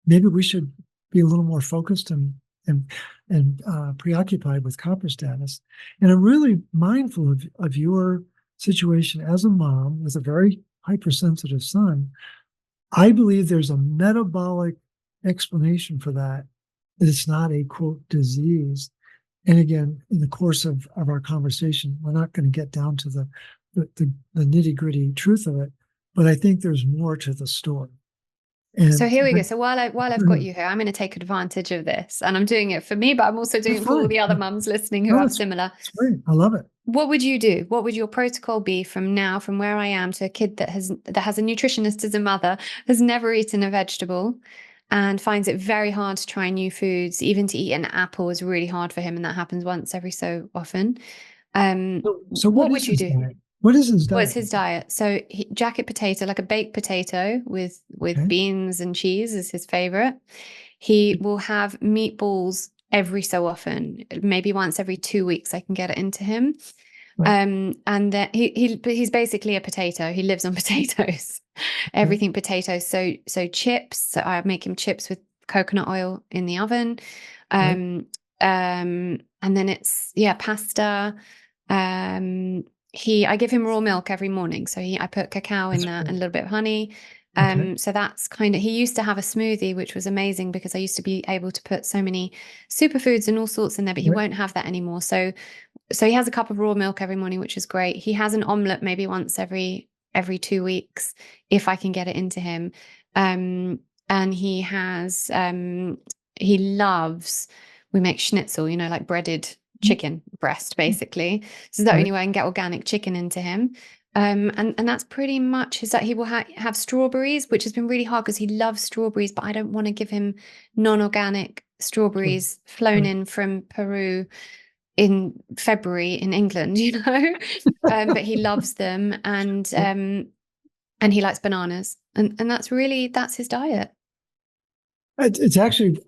Maybe we should be a little more focused and preoccupied with copper status. And I'm really mindful of your situation as a mom with a very hypersensitive son. I believe there's a metabolic explanation for that it's not a, quote, disease. And again, in the course of our conversation, we're not going to get down to the nitty-gritty truth of it, but I think there's more to the story. And So here we go. So while I've got you here, I'm going to take advantage of this, and I'm doing it for me, but I'm also doing it for all the other mums listening who have similar. It's great. I love it. What would you do? What would your protocol be from now, from where I am, to a kid that has a nutritionist as a mother, has never eaten a vegetable, and finds it very hard to try new foods? Even to eat an apple is really hard for him, and that happens once every so often. So what would you do? Diet? What is his diet? What's his diet? So jacket potato, like a baked potato with beans and cheese is his favorite. He will have meatballs every so often, maybe once every 2 weeks I can get it into him. Right. And then he's basically a potato. He lives on potatoes, everything potatoes. So chips. So I make him chips with coconut oil in the oven. And then it's pasta. I give him raw milk every morning. So I put cacao in that and a little bit of honey. So that's kind of, he used to have a smoothie, which was amazing because I used to be able to put so many superfoods and all sorts in there, but he won't have that anymore. So he has a cup of raw milk every morning, which is great. He has an omelet maybe once every 2 weeks, if I can get it into him. And he has, he loves, we make schnitzel, like breaded chicken breast, basically. This is the only way I can get organic chicken into him. And that's pretty much his diet. He will have strawberries, which has been really hard because he loves strawberries, but I don't want to give him non-organic strawberries flown in from Peru in February in England, but he loves them, and he likes bananas, and that's his diet. It's actually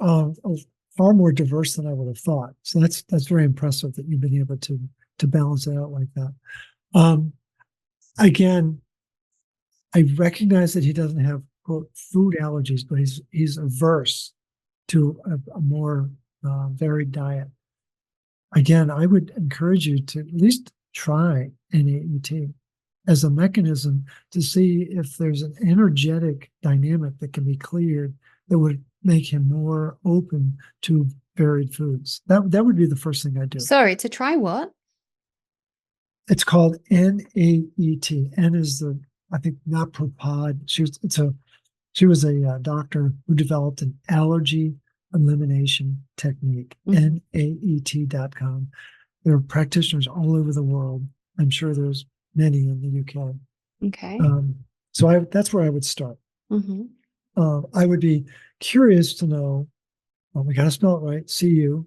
far more diverse than I would have thought. So that's very impressive that you've been able to balance it out like that. Again, I recognize that he doesn't have quote food allergies, but he's averse to a more varied diet. Again, I would encourage you to at least try NAET as a mechanism to see if there's an energetic dynamic that can be cleared that would make him more open to varied foods. That would be the first thing I do. Sorry, to try what? It's called NAET. N is I think Napropod. She was a doctor who developed an allergy elimination technique. NAET.com. There are practitioners all over the world. I'm sure there's many in the UK. Okay. So that's where I would start. I would be curious to know, we got to spell it right, CU-RIOUS.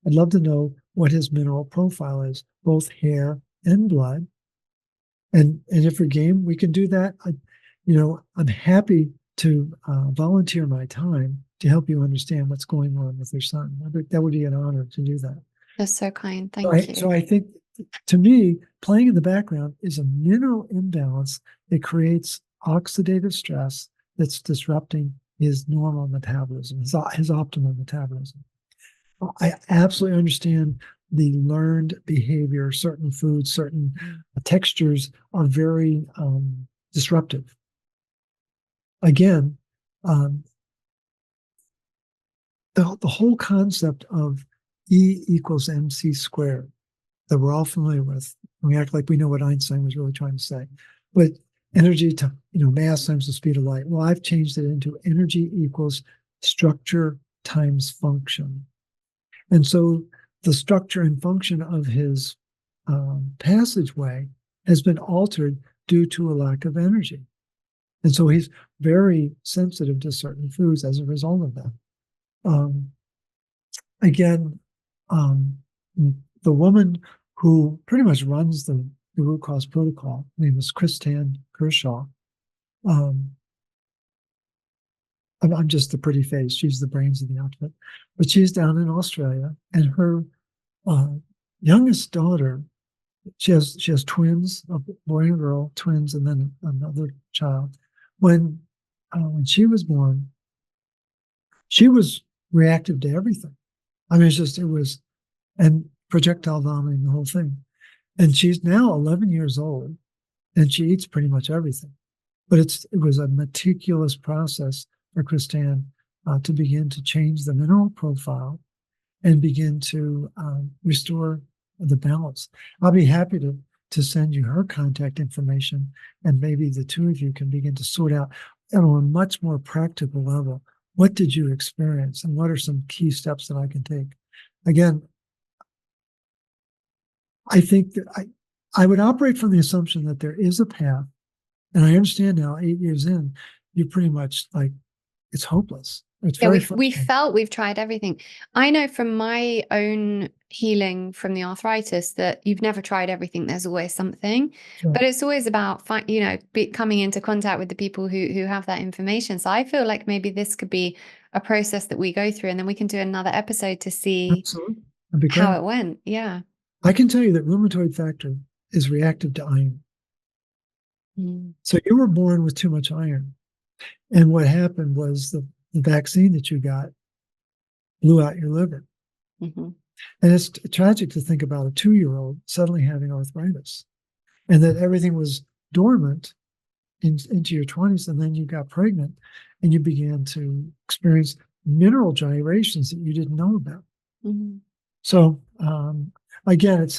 I'd love to know what his mineral profile is, both hair and blood. And if you're game, we can do that. I'm happy to volunteer my time to help you understand what's going on with your son. That would be an honor to do that. That's so kind. Thank you. So I think, to me, playing in the background is a mineral imbalance that creates oxidative stress that's disrupting his normal metabolism, his optimal metabolism. I absolutely understand the learned behavior. Certain foods, certain textures are very disruptive. Again, the whole concept of E equals mc squared that we're all familiar with. We act like we know what Einstein was really trying to say. But energy to mass times the speed of light. Well, I've changed it into energy equals structure times function. And so the structure and function of his passageway has been altered due to a lack of energy. And so he's very sensitive to certain foods as a result of that. Again, the woman who pretty much runs the root cause protocol, her name is Kristan Kershaw. I'm just the pretty face. She's the brains of the outfit. But she's down in Australia, and her youngest daughter, she has twins, a boy and a girl, twins, and then another child. When she was born, she was reactive to everything. I mean, and projectile vomiting, the whole thing. And she's now 11 years old, and she eats pretty much everything. But it was a meticulous process for Kristan to begin to change the mineral profile and begin to restore the balance. I'll be happy to send you her contact information, and maybe the two of you can begin to sort out on a much more practical level, what did you experience and what are some key steps that I can take? Again, I think that I would operate from the assumption that there is a path. And I understand now, 8 years in, you're pretty much like, it's hopeless. It's Yeah, very we frustrating. felt we've tried everything. I know from my own healing from the arthritis that you've never tried everything. There's always something, Sure. but it's always about coming into contact with the people who have that information. So I feel like maybe this could be a process that we go through, and then we can do another episode to see Absolutely. That'd be how great. it went. Yeah. I can tell you that rheumatoid factor is reactive to iron. Mm. So you were born with too much iron. And what happened was the vaccine that you got blew out your liver. Mm-hmm. And it's tragic to think about a 2-year-old suddenly having arthritis and that everything was dormant into your 20s. And then you got pregnant and you began to experience mineral gyrations that you didn't know about. Mm-hmm. So again,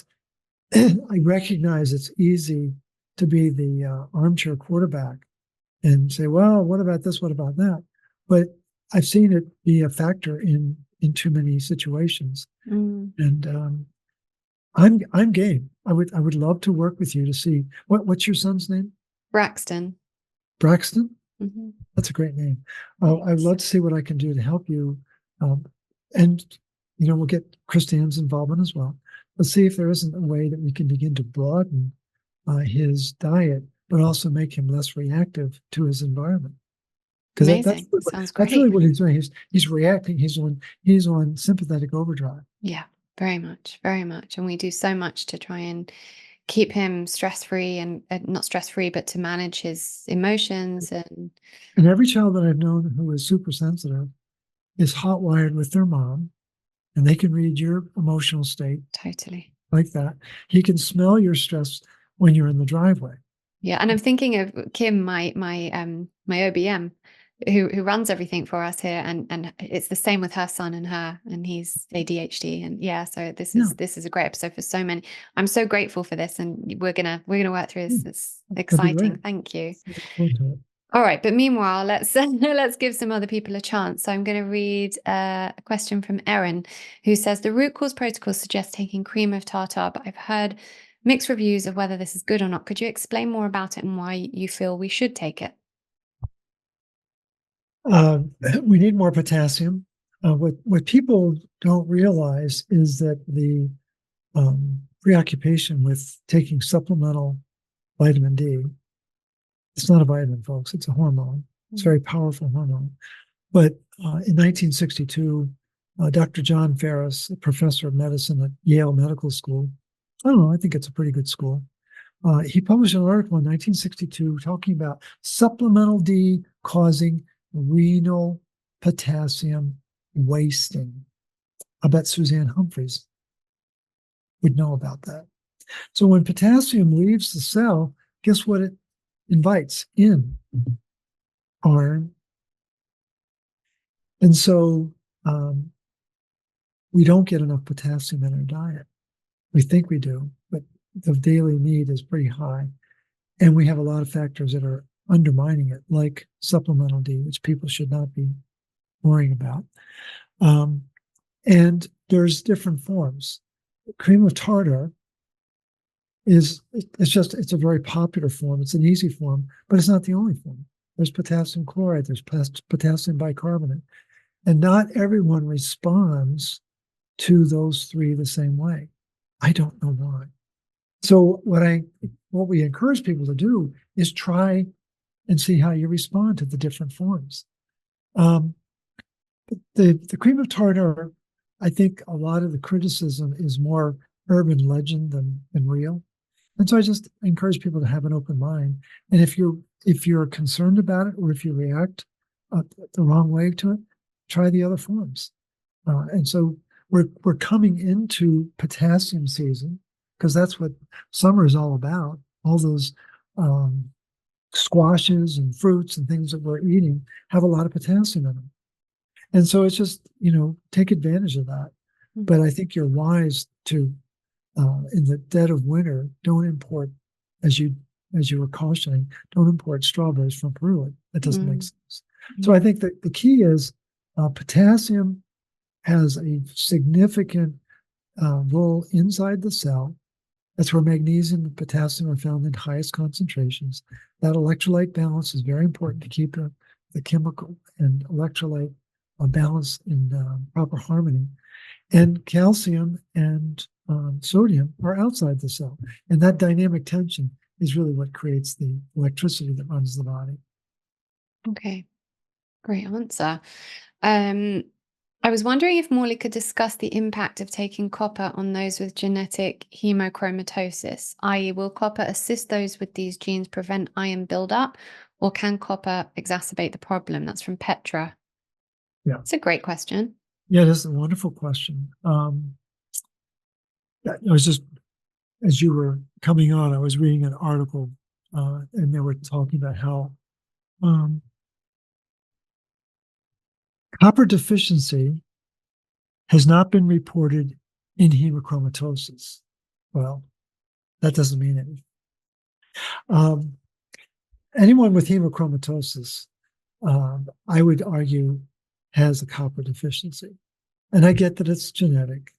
I recognize it's easy to be the armchair quarterback and say, well, what about this? What about that? But I've seen it be a factor in too many situations. Mm. And I'm game. I would love to work with you to see what's your son's name? Braxton. Braxton? Mm-hmm. That's a great name. I'd love to see what I can do to help you. And we'll get Christine's involvement as well. Let's see if there isn't a way that we can begin to broaden his diet, but also make him less reactive to his environment. Because Amazing. Sounds great. that's really what he's doing. He's reacting. He's on sympathetic overdrive. Yeah, very much, very much. And we do so much to try and keep him stress-free and not stress-free, but to manage his emotions. And every child that I've known who is super sensitive is hot-wired with their mom, and they can read your emotional state totally. like that. He can smell your stress when you're in the driveway. Yeah, and I'm thinking of Kim, my OBM, who runs everything for us here, and it's the same with her son and he's ADHD, and yeah, so this is a great episode for so many. I'm so grateful for this, and we're gonna work through this. It's exciting. Thank you. All right, but meanwhile, let's give some other people a chance. So I'm going to read a question from Erin, who says the root cause protocol suggests taking cream of tartar, but I've heard mixed reviews of whether this is good or not. Could you explain more about it and why you feel we should take it? We need more potassium. What people don't realize is that the preoccupation with taking supplemental vitamin D, it's not a vitamin, folks, it's a hormone. It's a very powerful hormone. But in 1962, Dr. John Ferris, a professor of medicine at Yale Medical School, I don't know, I think it's a pretty good school. He published an article in 1962 talking about supplemental D causing renal potassium wasting. I bet Suzanne Humphreys would know about that. So when potassium leaves the cell, guess what it invites in? Iron. And so we don't get enough potassium in our diet. We think we do, but the daily need is pretty high. And we have a lot of factors that are undermining it, like supplemental D, which people should not be worrying about. And there's different forms. Cream of tartar it's a very popular form. It's an easy form, but it's not the only form. There's potassium chloride, there's potassium bicarbonate, and not everyone responds to those three the same way. I don't know why. So what we encourage people to do is try and see how you respond to the different forms. The cream of tartar, I think a lot of the criticism is more urban legend than real. And so I just encourage people to have an open mind. And if you're concerned about it, or if you react the wrong way to it, try the other forms. And so we're coming into potassium season, because that's what summer is all about. All those squashes and fruits and things that we're eating have a lot of potassium in them. And so it's just, take advantage of that. Mm-hmm. But I think you're wise to, in the dead of winter, don't import as you as you were cautioning, don't import strawberries from Peru. That doesn't make sense. Mm. So I think that the key is potassium has a significant role inside the cell. That's where magnesium and potassium are found in highest concentrations. That electrolyte balance is very important to keep the chemical and electrolyte balance in proper harmony. And calcium and sodium are outside the cell. And that dynamic tension is really what creates the electricity that runs the body. Okay, great answer. I was wondering if Morley could discuss the impact of taking copper on those with genetic hemochromatosis, i.e., will copper assist those with these genes prevent iron buildup, or can copper exacerbate the problem? That's from Petra. Yeah. It's a great question. Yeah, that's a wonderful question. I was just, as you were coming on, I was reading an article, and they were talking about how copper deficiency has not been reported in hemochromatosis. Well, that doesn't mean anything. Anyone with hemochromatosis, I would argue, has a copper deficiency. And I get that it's genetic,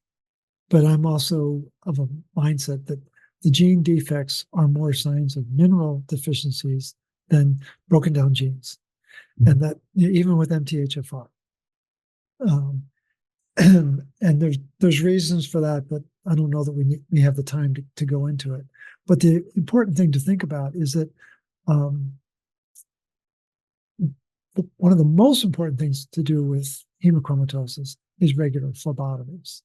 but I'm also of a mindset that the gene defects are more signs of mineral deficiencies than broken down genes. And that even with MTHFR. And there's reasons for that, but I don't know that we have the time to go into it. But the important thing to think about is that one of the most important things to do with hemochromatosis is regular phlebotomies.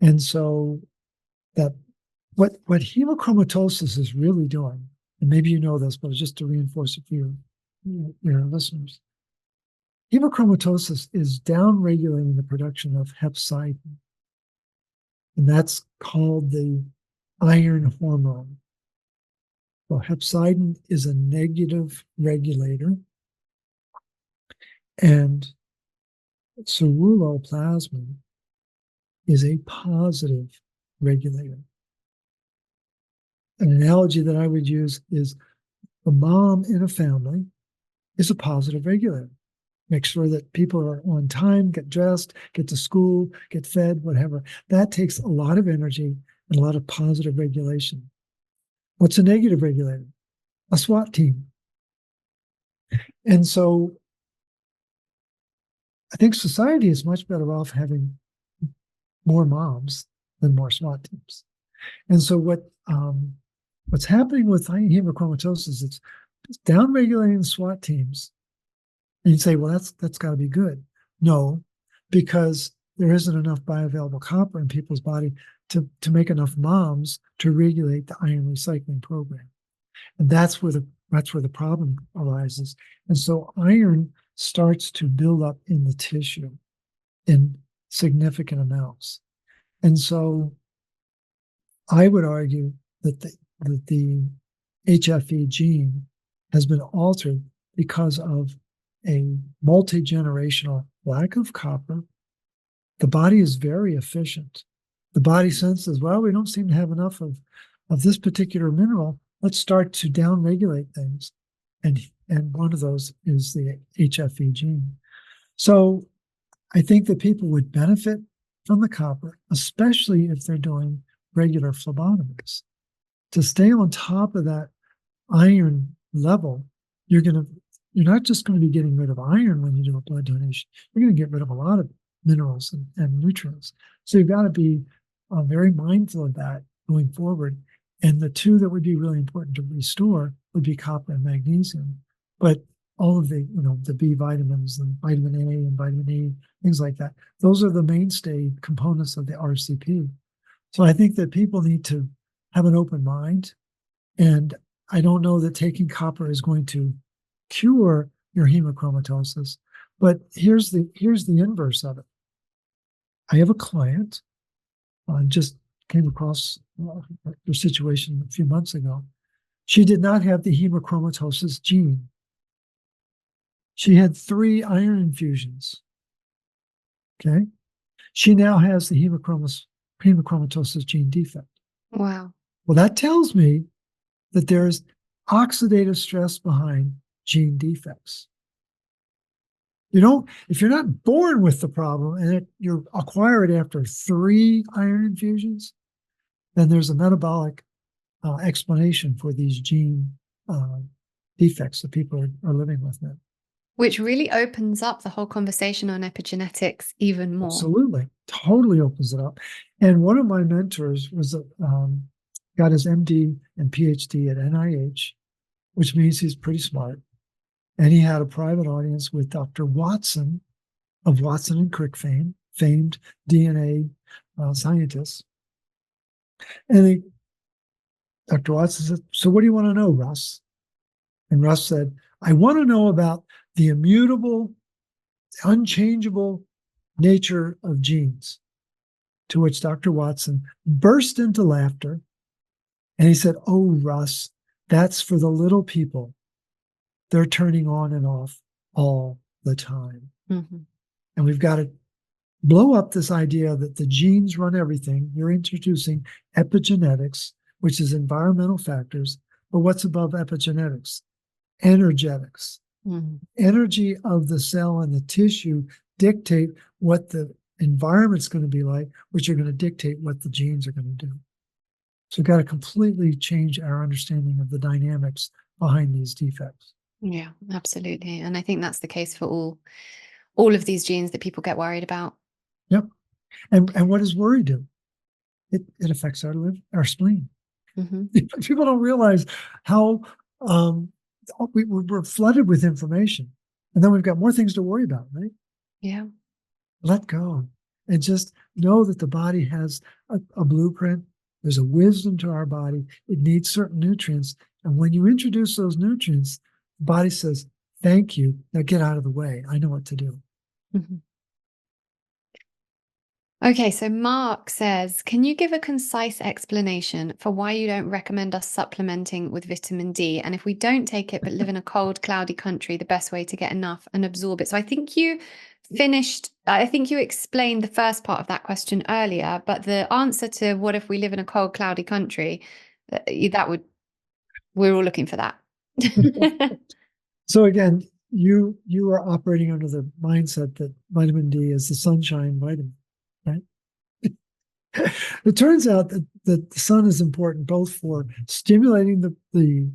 And so that what hemochromatosis is really doing, and maybe you know this, but just to reinforce it for your listeners, hemochromatosis is downregulating the production of hepcidin. And that's called the iron hormone. Well, hepcidin is a negative regulator, and ceruloplasmin is a positive regulator. An analogy that I would use is the mom in a family is a positive regulator. Make sure that people are on time, get dressed, get to school, get fed, whatever. That takes a lot of energy and a lot of positive regulation. What's a negative regulator? A SWAT team. And so I think society is much better off having more moms than more SWAT teams. And so what's happening with hemochromatosis, it's downregulating the SWAT teams. And you'd say, well, that's got to be good. No, because there isn't enough bioavailable copper in people's body to make enough moms to regulate the iron recycling program. And that's where the problem arises. And so iron starts to build up in the tissue in significant amounts. And so I would argue that the HFE gene has been altered because of a multi-generational lack of copper. The body is very efficient. The body senses, well, we don't seem to have enough of this particular mineral. Let's start to downregulate things. And one of those is the HFE gene. So I think that people would benefit from the copper, especially if they're doing regular phlebotomies. To stay on top of that iron level, you're not just going to be getting rid of iron when you do a blood donation. You're going to get rid of a lot of minerals and nutrients. So you've got to be very mindful of that going forward. And the two that would be really important to restore would be copper and magnesium. But all of the B vitamins and vitamin A and vitamin E, things like that, those are the mainstay components of the RCP. So I think that people need to have an open mind. And I don't know that taking copper is going to cure your hemochromatosis, but here's the inverse of it. I have a client, just came across her situation a few months ago. She did not have the hemochromatosis gene. She had 3 iron infusions. Okay. She now has the hemochromatosis gene defect. Wow. Well, that tells me that there's oxidative stress behind gene defects. If you're not born with the problem and you acquire it after 3 iron infusions, then there's a metabolic explanation for these gene defects that people are living with now. Which really opens up the whole conversation on epigenetics even more. Absolutely. Totally opens it up. And one of my mentors was got his MD and PhD at NIH, which means he's pretty smart. And he had a private audience with Dr. Watson of Watson and Crick fame, famed DNA scientists. And Dr. Watson said, "So what do you want to know, Russ?" And Russ said, "I want to know about the immutable, unchangeable nature of genes." To which Dr. Watson burst into laughter. And he said, "Oh, Russ, that's for the little people. They're turning on and off all the time." Mm-hmm. And we've got to blow up this idea that the genes run everything. You're introducing epigenetics, which is environmental factors. But what's above epigenetics? Energetics. Mm-hmm. Energy of the cell and the tissue dictate what the environment's going to be like, which are going to dictate what the genes are going to do. So we've got to completely change our understanding of the dynamics behind these defects. Yeah, absolutely. And I think that's the case for all of these genes that people get worried about. Yep. And what does worry do? It affects our spleen. Mm-hmm. People don't realize how we're flooded with information. And then we've got more things to worry about, right? Yeah. Let go and just know that the body has a blueprint. There's a wisdom to our body. It needs certain nutrients. And when you introduce those nutrients, the body says, "Thank you. Now get out of the way. I know what to do." Mm-hmm. Okay, so Mark says, can you give a concise explanation for why you don't recommend us supplementing with vitamin D? And if we don't take it but live in a cold, cloudy country, the best way to get enough and absorb it? So I think you explained the first part of that question earlier, but the answer to what if we live in a cold, cloudy country, we're all looking for that. So again, you are operating under the mindset that vitamin D is the sunshine vitamin, right? It turns out that the sun is important both for stimulating the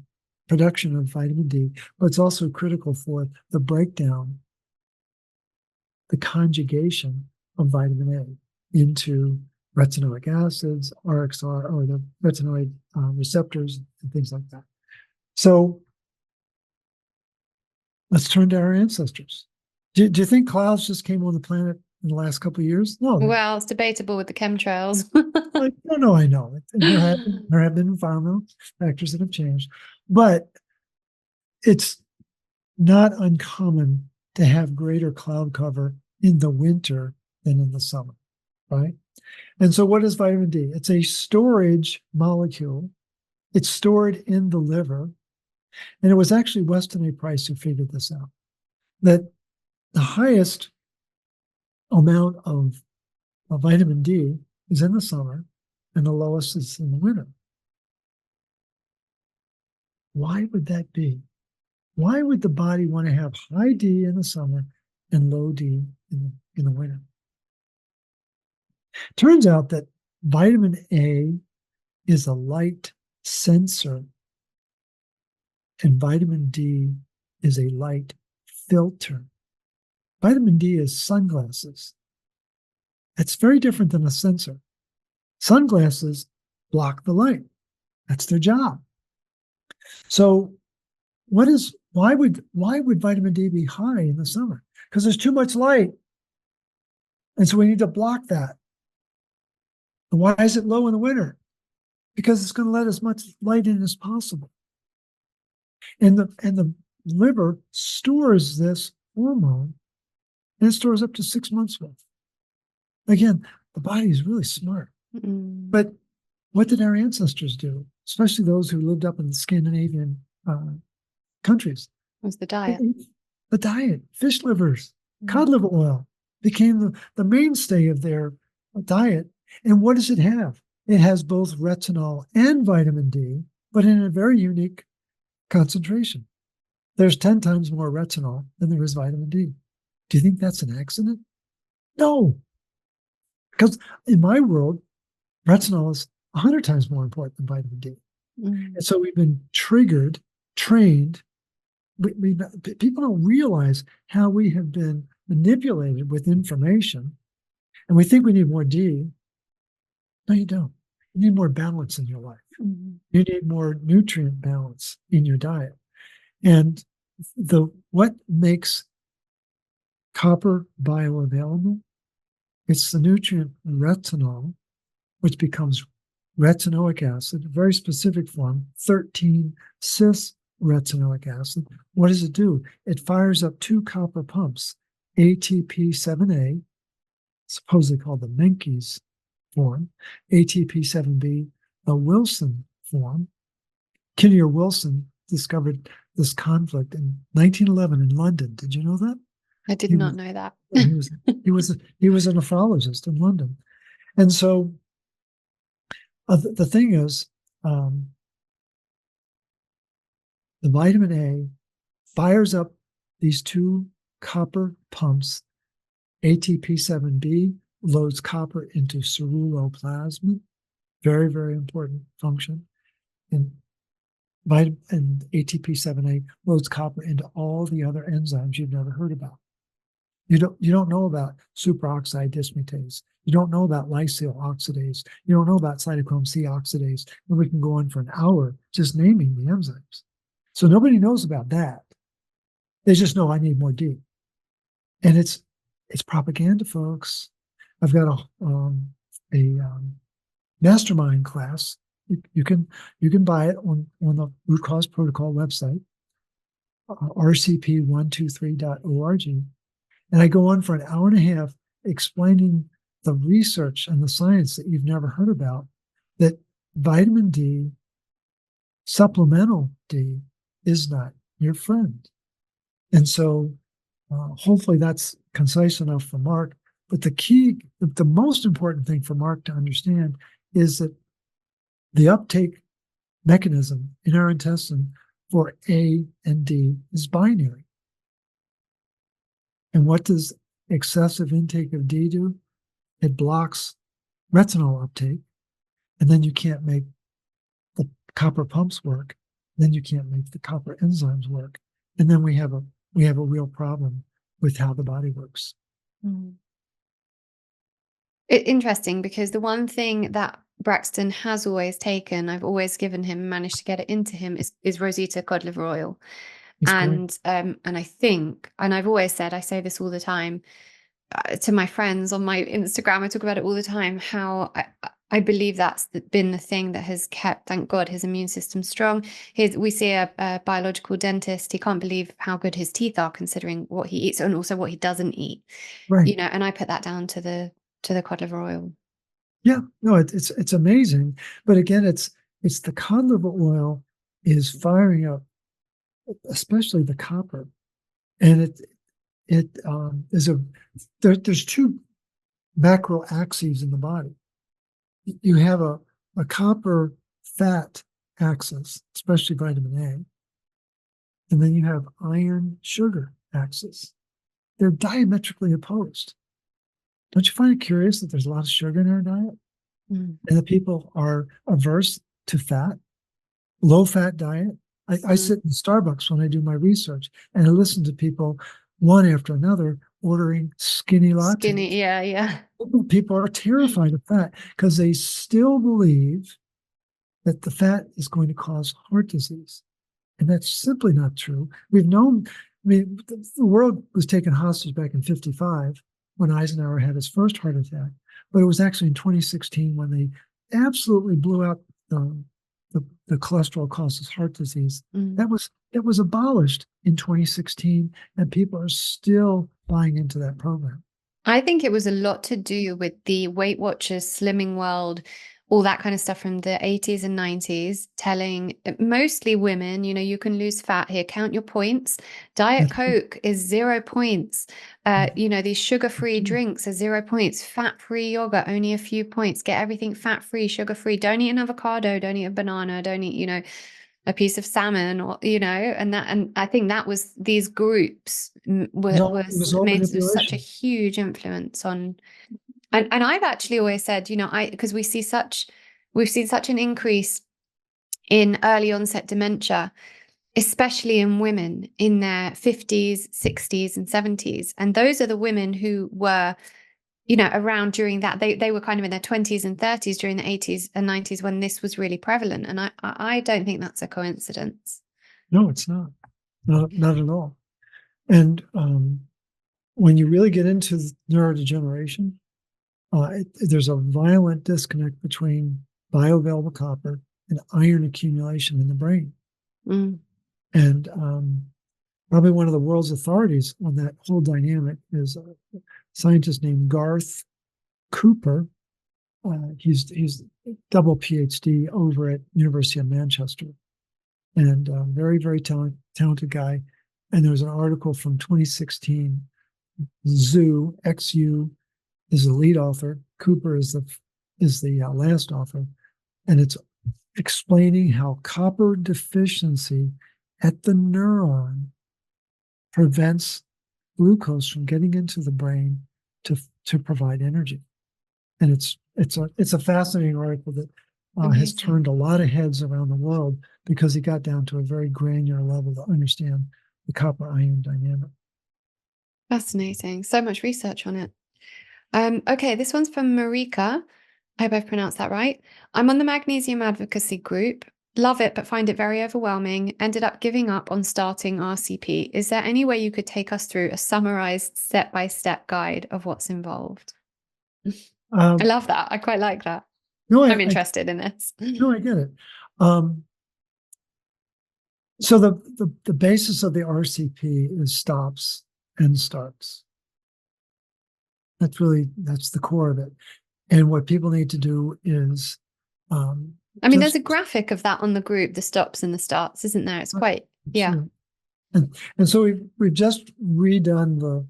production of vitamin D, but it's also critical for the breakdown, the conjugation of vitamin A into retinoic acids, RXR, or the retinoid receptors, and things like that. So let's turn to our ancestors. Do you think clouds just came on the planet in the last couple of years? No. Well, it's debatable with the chemtrails. No, I know. There have been environmental factors that have changed, but it's not uncommon to have greater cloud cover in the winter than in the summer, right? And so what is vitamin D? It's a storage molecule. It's stored in the liver. And it was actually Weston A. Price who figured this out, that the highest amount of vitamin D is in the summer and the lowest is in the winter. Why would that be? Why would the body want to have high D in the summer and low D in the winter? Turns out that vitamin A is a light sensor and vitamin D is a light filter. Vitamin D is sunglasses. It's very different than a sensor. Sunglasses block the light. That's their job. So why would vitamin D be high in the summer? Because there's too much light. And so we need to block that. And why is it low in the winter? Because it's going to let as much light in as possible. And the liver stores this hormone, and it stores up to 6 months worth. Again, the body is really smart. Mm. But what did our ancestors do, especially those who lived up in the Scandinavian countries? What's the diet? The diet, fish livers, cod liver oil became the mainstay of their diet. And what does it have? It has both retinol and vitamin D. but in a very unique concentration. There's 10 times more retinol than there is vitamin D. Do you think that's an accident? No, because in my world, retinol is 100 times more important than vitamin D. And so we've been triggered, trained. People don't realize how we have been manipulated with information, and we think we need more D. No, you don't. You need more balance in your life. You need more nutrient balance in your diet. And what makes copper bioavailable? It's the nutrient retinol, which becomes retinoic acid, a very specific form, 13-cis retinoic acid. What does it do? It fires up two copper pumps, ATP7A, supposedly called the Menkes form, ATP7B, the Wilson form. Kinnear Wilson discovered this conflict in 1911 in London. Did you know that? I did not know that. he was a nephrologist in London, and so the thing is, the vitamin A fires up these two copper pumps. ATP7B loads copper into ceruloplasmin, very, very important function. And ATP7A loads copper into all the other enzymes you've never heard about. You don't know about superoxide dismutase. You don't know about lysyl oxidase. You don't know about cytochrome C oxidase. And we can go on for an hour just naming the enzymes. So nobody knows about that. They just know I need more D. And it's propaganda, folks. I've got a mastermind class. You can buy it on the Root Cause Protocol website, rcp123.org. And I go on for an hour and a half explaining the research and the science that you've never heard about, that vitamin D, supplemental D, is not your friend. And so hopefully that's concise enough for Mark. But the most important thing for Mark to understand is that the uptake mechanism in our intestine for A and D is binary. And what does excessive intake of D do? It blocks retinol uptake, and then you can't make the copper pumps work. Then you can't make the copper enzymes work, and then we have a real problem with how the body works. Interesting, because the one thing that Braxton has always taken, I've always given him, managed to get it into him, is Rosita cod liver oil. And I think, and I've always said, I say this all the time to my friends on my Instagram, I talk about it all the time, how I believe that's been the thing that has kept, thank God, his immune system strong. We see a biological dentist. He can't believe how good his teeth are considering what he eats and also what he doesn't eat. Right. And I put that down to the cod liver oil. Yeah, no, it's amazing. But again, it's the cod liver oil is firing up, especially the copper, and there's two macro axes in the body. You have a copper fat axis, especially vitamin A, and then you have iron sugar axis. They're diametrically opposed. Don't you find it curious that there's a lot of sugar in our diet, and that people are averse to fat, low-fat diet? I sit in Starbucks when I do my research, and I listen to people one after another ordering skinny lattes. Skinny, yeah. People are terrified of fat because they still believe that the fat is going to cause heart disease. And that's simply not true. We've known, the world was taken hostage back in 1955 when Eisenhower had his first heart attack, but it was actually in 2016 when they absolutely blew out the cholesterol causes heart disease. That was abolished in 2016, and people are still buying into that program. I think it was a lot to do with the Weight Watchers Slimming World, all that kind of stuff from the 80s and 90s, telling mostly women, you can lose fat here, count your points. Diet Coke is 0 points. These sugar-free drinks are 0 points. Fat-free yogurt, only a few points. Get everything fat-free, sugar-free. Don't eat an avocado, don't eat a banana, don't eat, a piece of salmon, or and I think that was these groups was all made such a manipulation. huge influence on. And I've actually always said, because we've seen such an increase in early onset dementia, especially in women in their 50s, 60s, and 70s. And those are the women who were, around during that. They were kind of in their 20s and 30s during the 80s and 90s when this was really prevalent. And I don't think that's a coincidence. No, it's not. Not at all. And when you really get into neurodegeneration, there's a violent disconnect between bioavailable copper and iron accumulation in the brain. And probably one of the world's authorities on that whole dynamic is a scientist named Garth Cooper. He's double PhD over at University of Manchester, and very, very talented guy. And there was an article from 2016. XU is the lead author. Cooper is the last author, and it's explaining how copper deficiency at the neuron prevents glucose from getting into the brain to provide energy. And it's a fascinating article that has turned a lot of heads around the world, because he got down to a very granular level to understand the copper iron dynamic. Fascinating. So much research on it. Okay, this one's from Marika. I hope I've pronounced that right. I'm on the magnesium advocacy group. Love it, but find it very overwhelming. Ended up giving up on starting RCP. Is there any way you could take us through a summarized step-by-step guide of what's involved? I love that. I quite like that. No, I'm interested in this. No, I get it. So the basis of the RCP is stops and starts. That's the core of it. And what people need to do is, there's a graphic of that on the group, the stops and the starts, isn't there? It's quite, yeah. And so we've just redone the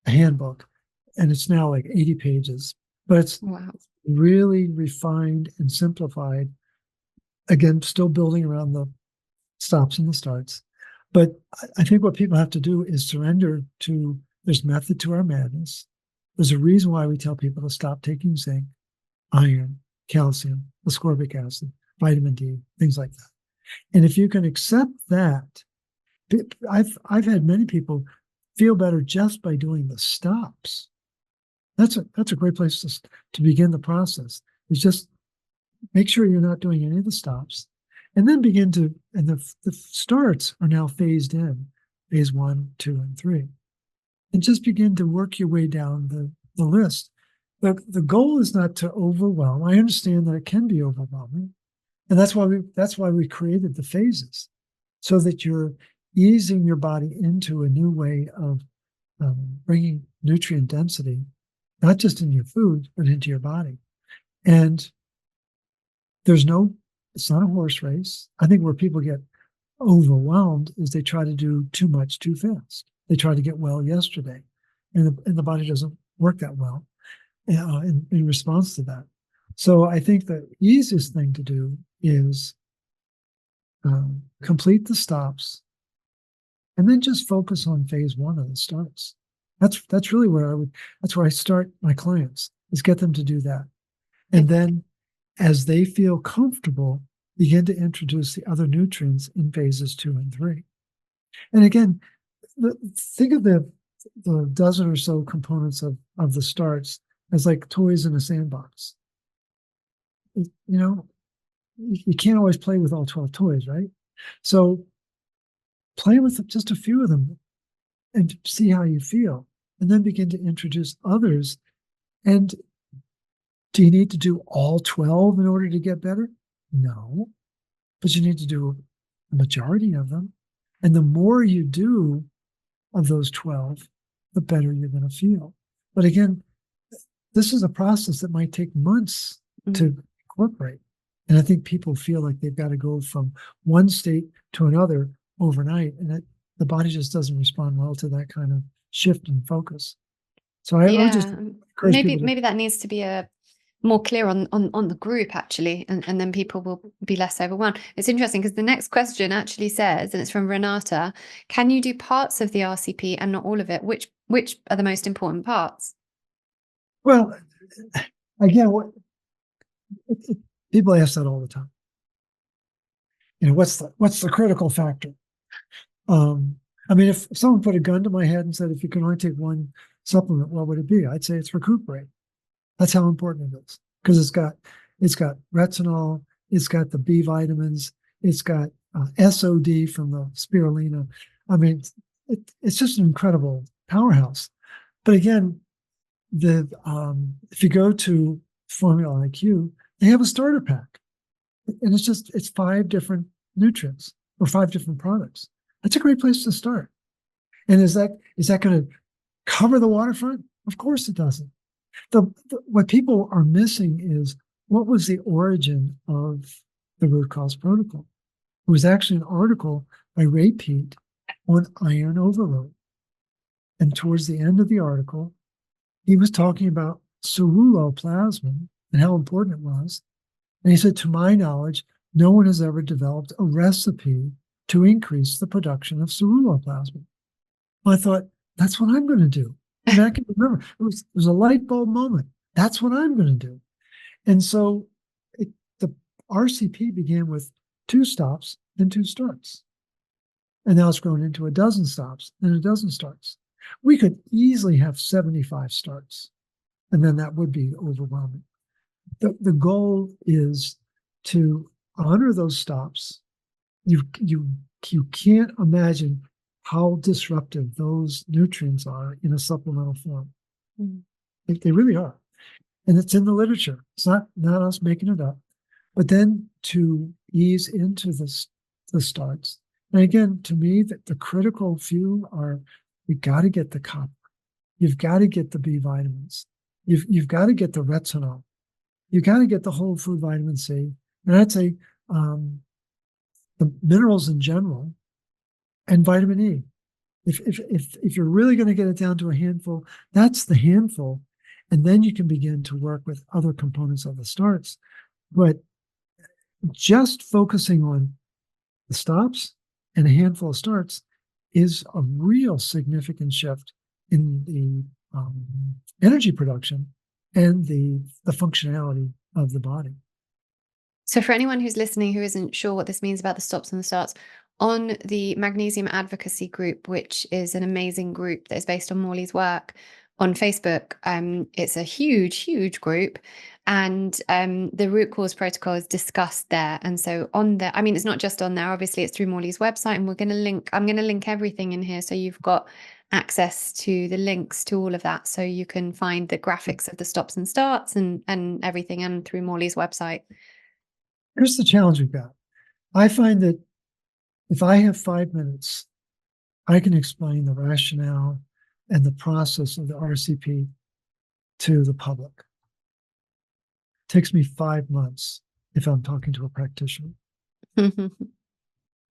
handbook, and it's now like 80 pages, but it's really refined and simplified. Again, still building around the stops and the starts. But I think what people have to do is surrender to, there's method to our madness. There's a reason why we tell people to stop taking zinc, iron, calcium, ascorbic acid, vitamin D, things like that. And if you can accept that, I've had many people feel better just by doing the stops. That's a great place to begin the process. Is just make sure you're not doing any of the stops, and then begin to, and the starts are now phased in, phase 1, 2, and 3. And just begin to work your way down the list. The goal is not to overwhelm. I understand that it can be overwhelming, and that's why we created the phases, so that you're easing your body into a new way of bringing nutrient density, not just in your food, but into your body. And it's not a horse race. I think where people get overwhelmed is they try to do too much too fast. They try to get well yesterday, and the body doesn't work that well in response to that. So I think the easiest thing to do is complete the stops, and then just focus on phase 1 of the starts. That's really that's where I start my clients, is get them to do that. And then as they feel comfortable, begin to introduce the other nutrients in phases 2 and 3. And again, think of the dozen or so components of the starts as like toys in a sandbox. You can't always play with all 12 toys, right? So play with just a few of them and see how you feel, and then begin to introduce others. And do you need to do all 12 in order to get better? No, but you need to do a majority of them. And the more you do of those 12, the better you're going to feel. But again, this is a process that might take months to incorporate. And I think people feel like they've got to go from one state to another overnight, and the body just doesn't respond well to that kind of shift in focus. So I would just encourage people maybe that needs to be more clear on the group, actually, and then people will be less overwhelmed. It's interesting because the next question actually says, and it's from Renata, can you do parts of the RCP and not all of it? Which are the most important parts? Well, again, people ask that all the time. What's the critical factor? I mean, if someone put a gun to my head and said, if you can only take one supplement, what would it be? I'd say it's recuperate. That's how important it is, because it's got retinol, it's got the B vitamins, it's got SOD from the spirulina. I mean, it's just an incredible powerhouse. But again, if you go to Formula IQ, they have a starter pack, and it's 5 different nutrients or 5 different products. That's a great place to start. And is that going to cover the waterfront? Of course it doesn't. What people are missing is, what was the origin of the root cause protocol? It was actually an article by Ray Peat on iron overload. And towards the end of the article, he was talking about ceruloplasmin and how important it was. And he said, to my knowledge, no one has ever developed a recipe to increase the production of ceruloplasmin. Well, I thought, that's what I'm going to do. And I can remember, it was a light bulb moment. That's what I'm going to do. And so the RCP began with 2 stops and 2 starts. And now it's grown into 12 stops and 12 starts. We could easily have 75 starts, and then that would be overwhelming. The goal is to honor those stops. You can't imagine how disruptive those nutrients are in a supplemental form. They really are. And it's in the literature. It's not us making it up. But then to ease into the starts. And again, to me, the critical few are, you've got to get the copper. You've got to get the B vitamins. You've got to get the retinol. You've got to get the whole food vitamin C. And I'd say the minerals in general, and vitamin E. If you're really going to get it down to a handful, that's the handful. And then you can begin to work with other components of the starts. But just focusing on the stops and a handful of starts is a real significant shift in the energy production and the functionality of the body. So for anyone who's listening who isn't sure what this means about the stops and the starts, on the Magnesium Advocacy Group, which is an amazing group that is based on Morley's work on Facebook, it's a huge group, and the root cause protocol is discussed there. And so on there, I mean, it's not just on there, obviously it's through Morley's website, and I'm going to link everything in here so you've got access to the links to all of that, so you can find the graphics of the stops and starts and everything, and through Morley's website. Here's the challenge we've got. I find that if I have 5 minutes, I can explain the rationale and the process of the RCP to the public. It takes me 5 months if I'm talking to a practitioner.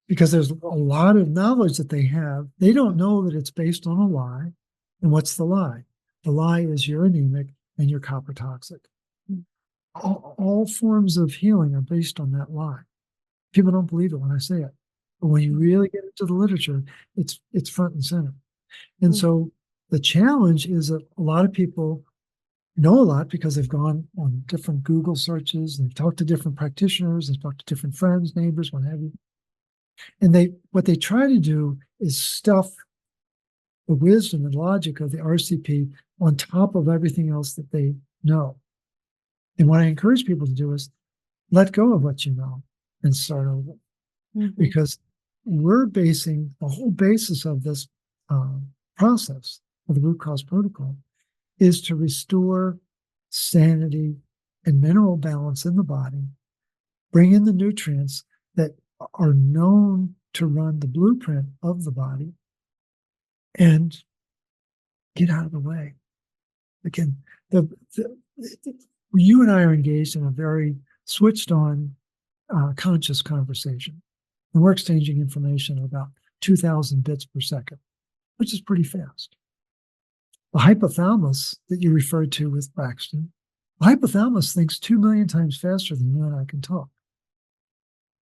Because there's a lot of knowledge that they have. They don't know that it's based on a lie. And what's the lie? The lie is you're anemic and you're copper toxic. All forms of healing are based on that lie. People don't believe it when I say it. But when you really get into the literature, it's front and center. And so the challenge is that a lot of people know a lot because they've gone on different Google searches, they've talked to different practitioners, they've talked to different friends, neighbors, what have you. And what they try to do is stuff the wisdom and logic of the RCP on top of everything else that they know. And what I encourage people to do is let go of what you know and start over. Because we're basing the whole basis of this process of the root cause protocol is to restore sanity and mineral balance in the body, bring in the nutrients that are known to run the blueprint of the body, and get out of the way. Again, you and I are engaged in a very switched on conscious conversation. And we're exchanging information at about 2,000 bits per second, which is pretty fast. The hypothalamus that you referred to with Braxton, the hypothalamus thinks 2 million times faster than you and I can talk.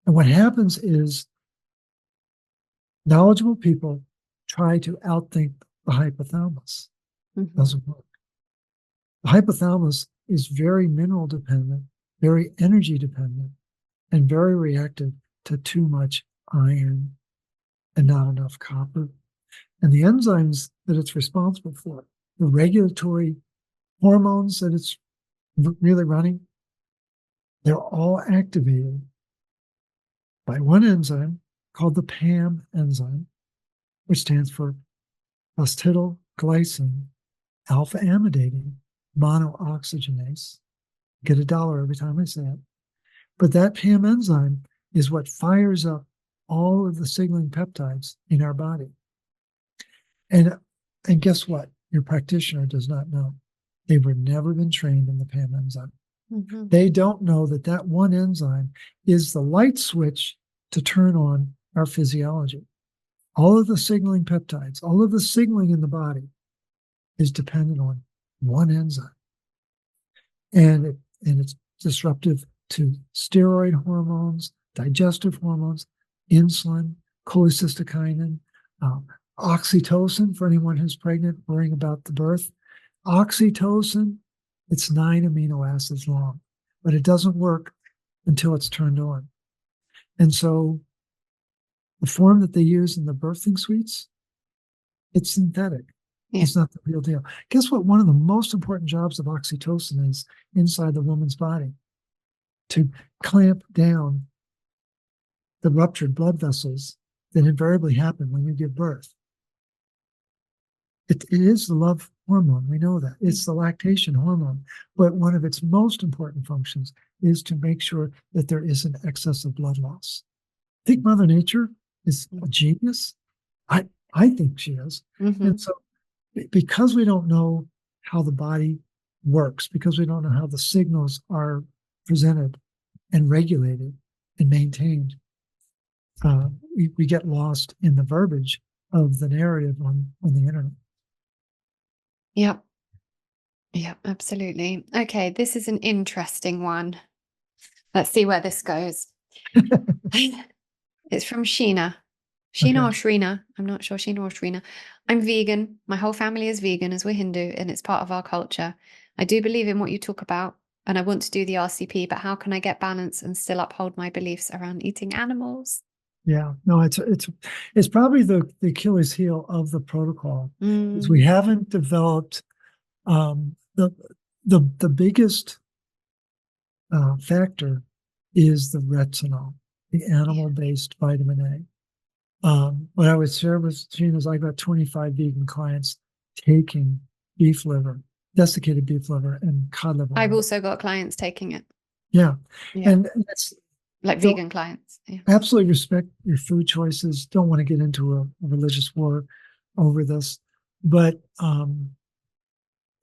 And what happens is knowledgeable people try to outthink the hypothalamus. Mm-hmm. Doesn't work. The hypothalamus is very mineral dependent, very energy dependent, and very reactive to too much iron and not enough copper. And the enzymes that it's responsible for, the regulatory hormones that it's really running, they're all activated by one enzyme called the PAM enzyme, which stands for phosphatidylglycine alpha amidating monooxygenase. Get $1 every time I say it. But that PAM enzyme is what fires up all of the signaling peptides in our body. And guess what? Your practitioner does not know. They were never been trained in the PAM enzyme. Mm-hmm. They don't know that that one enzyme is the light switch to turn on our physiology. All of the signaling peptides, all of the signaling in the body is dependent on one enzyme. And it's disruptive to steroid hormones, digestive hormones, insulin, cholecystokinin, oxytocin for anyone who's pregnant, worrying about the birth. Oxytocin, it's 9 amino acids long, but it doesn't work until it's turned on. And so the form that they use in the birthing suites, it's synthetic. Yeah. It's not the real deal. Guess what? One of the most important jobs of oxytocin is inside the woman's body, to clamp down the ruptured blood vessels that invariably happen when you give birth. It is the love hormone. We know that. It's the lactation hormone. But one of its most important functions is to make sure that there isn't excess of blood loss. I think Mother Nature is a genius. I think she is. Mm-hmm. And so because we don't know how the body works, because we don't know how the signals are presented and regulated and maintained, we get lost in the verbiage of the narrative on the internet. Yep. Yep, absolutely. Okay, this is an interesting one. Let's see where this goes. It's from Sheena. Sheena or Shrina. I'm not sure. Sheena or Shrina. I'm vegan. My whole family is vegan as we're Hindu and it's part of our culture. I do believe in what you talk about and I want to do the RCP, but how can I get balance and still uphold my beliefs around eating animals? Yeah, no, it's probably the Achilles heel of the protocol. Is we haven't developed the biggest factor is the retinol, the animal-based vitamin A. What I would share with Gina is I've got 25 vegan clients taking beef liver, desiccated beef liver, and cod liver. I've also got clients taking it. Yeah. And that's like vegan clients. Yeah. Absolutely respect your food choices. Don't want to get into a religious war over this, but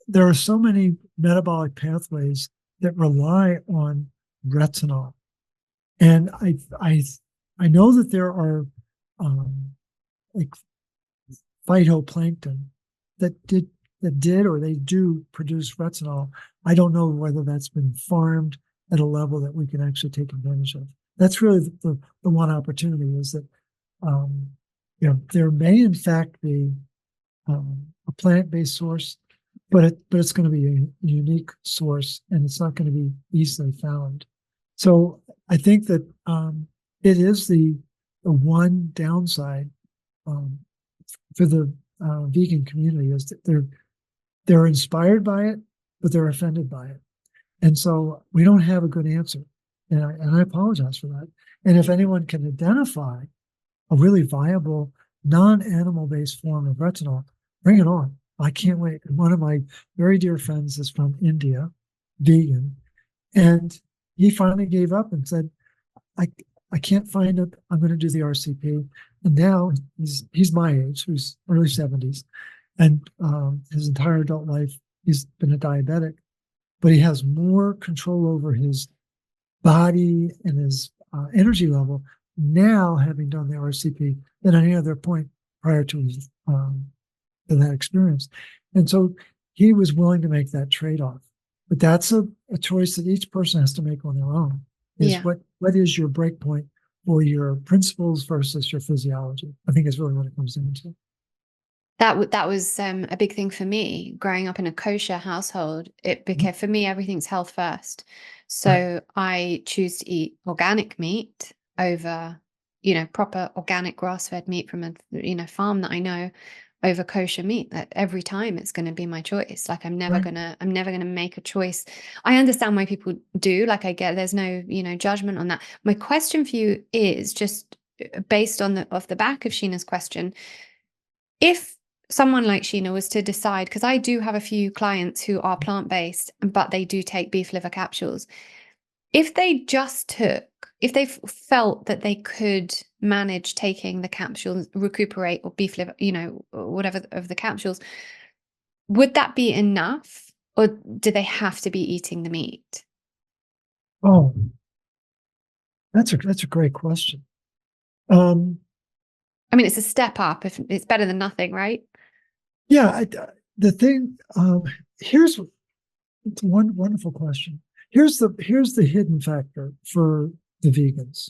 there are so many metabolic pathways that rely on retinol, and I know that there are like phytoplankton that did or they do produce retinol. I don't know whether that's been farmed at a level that we can actually take advantage of. That's really the one opportunity is that there may in fact be a plant-based source, but it's going to be a unique source and it's not going to be easily found. So I think that it is the one downside for the vegan community is that they're inspired by it, but they're offended by it, and so we don't have a good answer. And I apologize for that. And if anyone can identify a really viable non-animal based form of retinol, bring it on. I can't wait. And one of my very dear friends is from India, vegan, and he finally gave up and said, I can't find it. I'm going to do the RCP. And now he's my age, who's early 70s, and his entire adult life He's been a diabetic, but he has more control over his body and his energy level now, having done the RCP, than at any other point prior to his to that experience. And so he was willing to make that trade-off. But that's a choice that each person has to make on their own. Is Yeah. what is your break point for your principles versus your physiology? I think is really what it comes into. That was a big thing for me growing up in a kosher household. It became, for me, everything's health first. Right. So I choose to eat organic meat over, proper organic grass-fed meat from a, farm that I know, over kosher meat. That every time it's going to be my choice. Like I'm never Right. gonna make a choice. I understand why people do. Like I get there's no, judgment on that. My question for you is just based on off the back of Sheena's question. If someone like Sheena was to decide, because I do have a few clients who are plant-based, but they do take beef liver capsules. If they felt that they could manage taking the capsules, recuperate, or beef liver, or whatever of the capsules, would that be enough? Or do they have to be eating the meat? Oh, that's a great question. Um, I mean, it's a step up. If it's better than nothing, right? yeah, the thing here's it's one wonderful question. Here's the hidden factor for the vegans.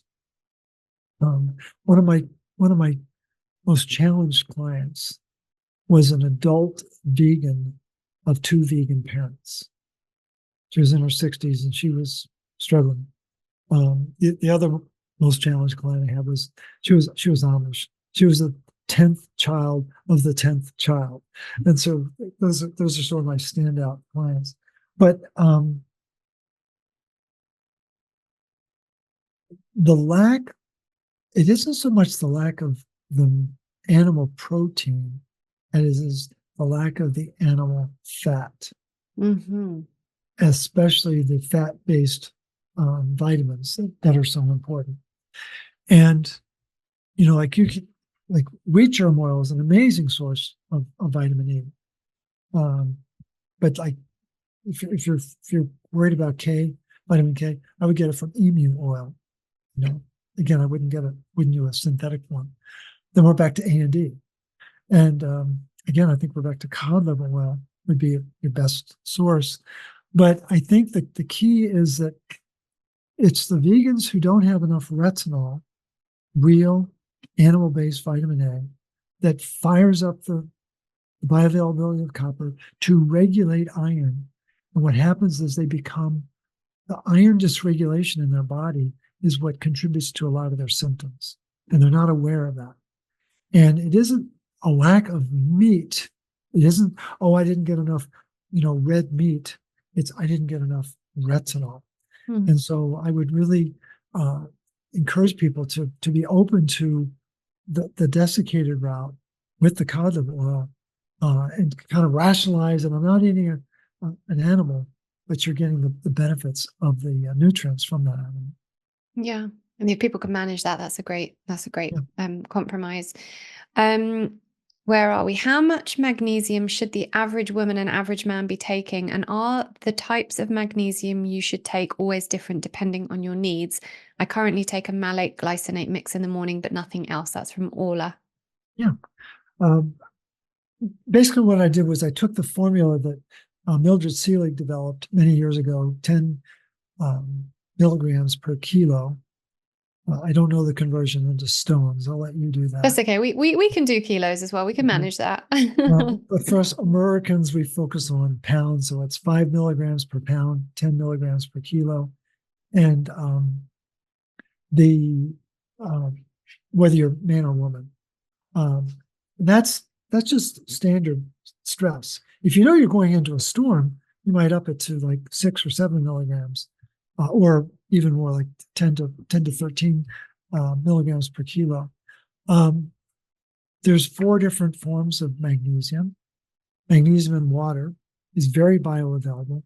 Um, one of my most challenged clients was an adult vegan of two vegan parents. She was in her 60s and she was struggling. The other most challenged client I had was she was Amish. She was the 10th child of the 10th child, and so those are sort of my standout clients. But the lack, it isn't so much the lack of the animal protein as it is the lack of the animal fat, Mm-hmm. especially the fat-based vitamins that are so important. And like like wheat germ oil is an amazing source of vitamin E. But like if you're worried about vitamin K, I would get it from emu oil. Again, I wouldn't do a synthetic one. Then we're back to A and D, and again, I think we're back to cod liver oil would be your best source. But I think that the key is that it's the vegans who don't have enough retinol, real animal-based vitamin A, that fires up the bioavailability of copper to regulate iron. And what happens is the iron dysregulation in their body is what contributes to a lot of their symptoms. And they're not aware of that. And it isn't a lack of meat. It isn't, oh, I didn't get enough, red meat. It's, I didn't get enough retinol. Mm-hmm. And so I would really encourage people to be open to the desiccated route with the cod liver oil and kind of rationalize that I'm not eating an animal, but you're getting the benefits of the nutrients from that animal. Yeah. And if people can manage that, that's a great Yeah. compromise. Where are we? How much magnesium should the average woman and average man be taking? And are the types of magnesium you should take always different depending on your needs? I currently take a malate glycinate mix in the morning, but nothing else. That's from Orla. Yeah. Basically, what I did was I took the formula that Mildred Seelig developed many years ago, 10 milligrams per kilo. I don't know the conversion into stones. I'll let you do that. That's okay. We can do kilos as well. We can manage that. But for us Americans, we focus on pounds. So it's 5 milligrams per pound, 10 milligrams per kilo. And whether you're man or woman, that's just standard stress. If you know you're going into a storm, you might up it to like 6 or 7 milligrams, or even more, like 10 to 13 milligrams per kilo. There's 4 different forms of magnesium. Magnesium in water is very bioavailable.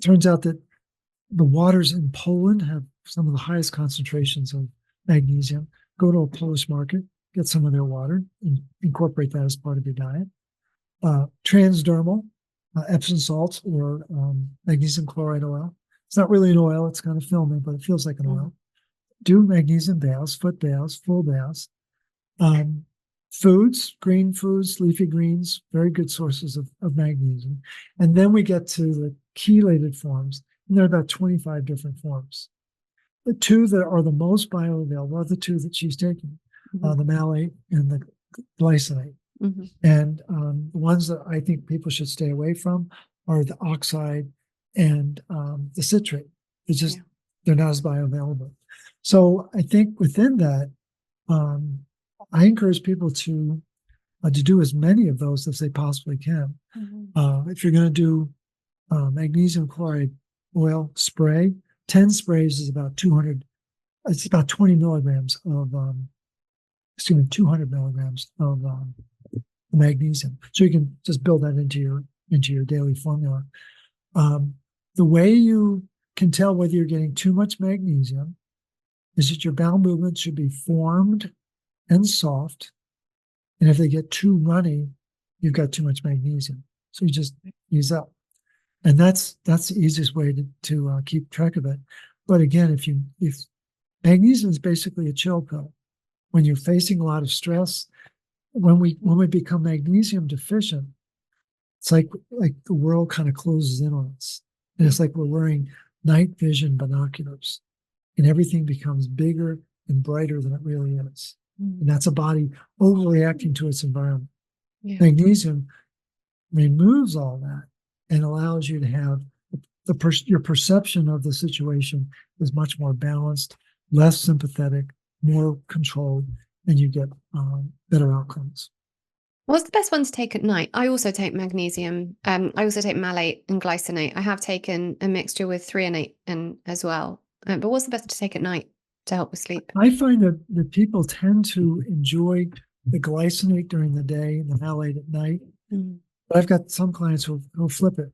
Turns out that the waters in Poland have some of the highest concentrations of magnesium. Go to a Polish market, get some of their water, and incorporate that as part of your diet. Transdermal Epsom salt or magnesium chloride oil. It's not really an oil, it's kind of filmy, but it feels like an oil. Do magnesium baths, foot baths, full baths. Foods, green foods, leafy greens, very good sources of magnesium. And then we get to the chelated forms, and there are about 25 different forms. The two that are the most bioavailable are the two that she's taking, the malate and the glycinate. And the ones that I think people should stay away from are the oxide and the citrate. It's just, they're not as bioavailable. So I think within that, I encourage people to do as many of those as they possibly can. If you're going to do magnesium chloride oil spray, 10 sprays is about 200. It's about 20 milligrams of, 200 milligrams of magnesium. So you can just build that into your daily formula. The way you can tell whether you're getting too much magnesium is that your bowel movements should be formed and soft. And if they get too runny, you've got too much magnesium. So you just ease up. And that's the easiest way to keep track of it. But again, if magnesium is basically a chill pill, when you're facing a lot of stress, when we become magnesium deficient, it's like the world kind of closes in on us. And it's like we're wearing night vision binoculars, and everything becomes bigger and brighter than it really is. And that's a body overreacting to its environment. Magnesium removes all that and allows you to have your perception of the situation is much more balanced, less sympathetic, more controlled, and you get better outcomes. What's the best one to take at night? I also take magnesium. I also take malate and glycinate. I have taken a mixture with threonate as well. But what's the best to take at night to help with sleep? I find that people tend to enjoy the glycinate during the day and the malate at night. But I've got some clients who'll flip it.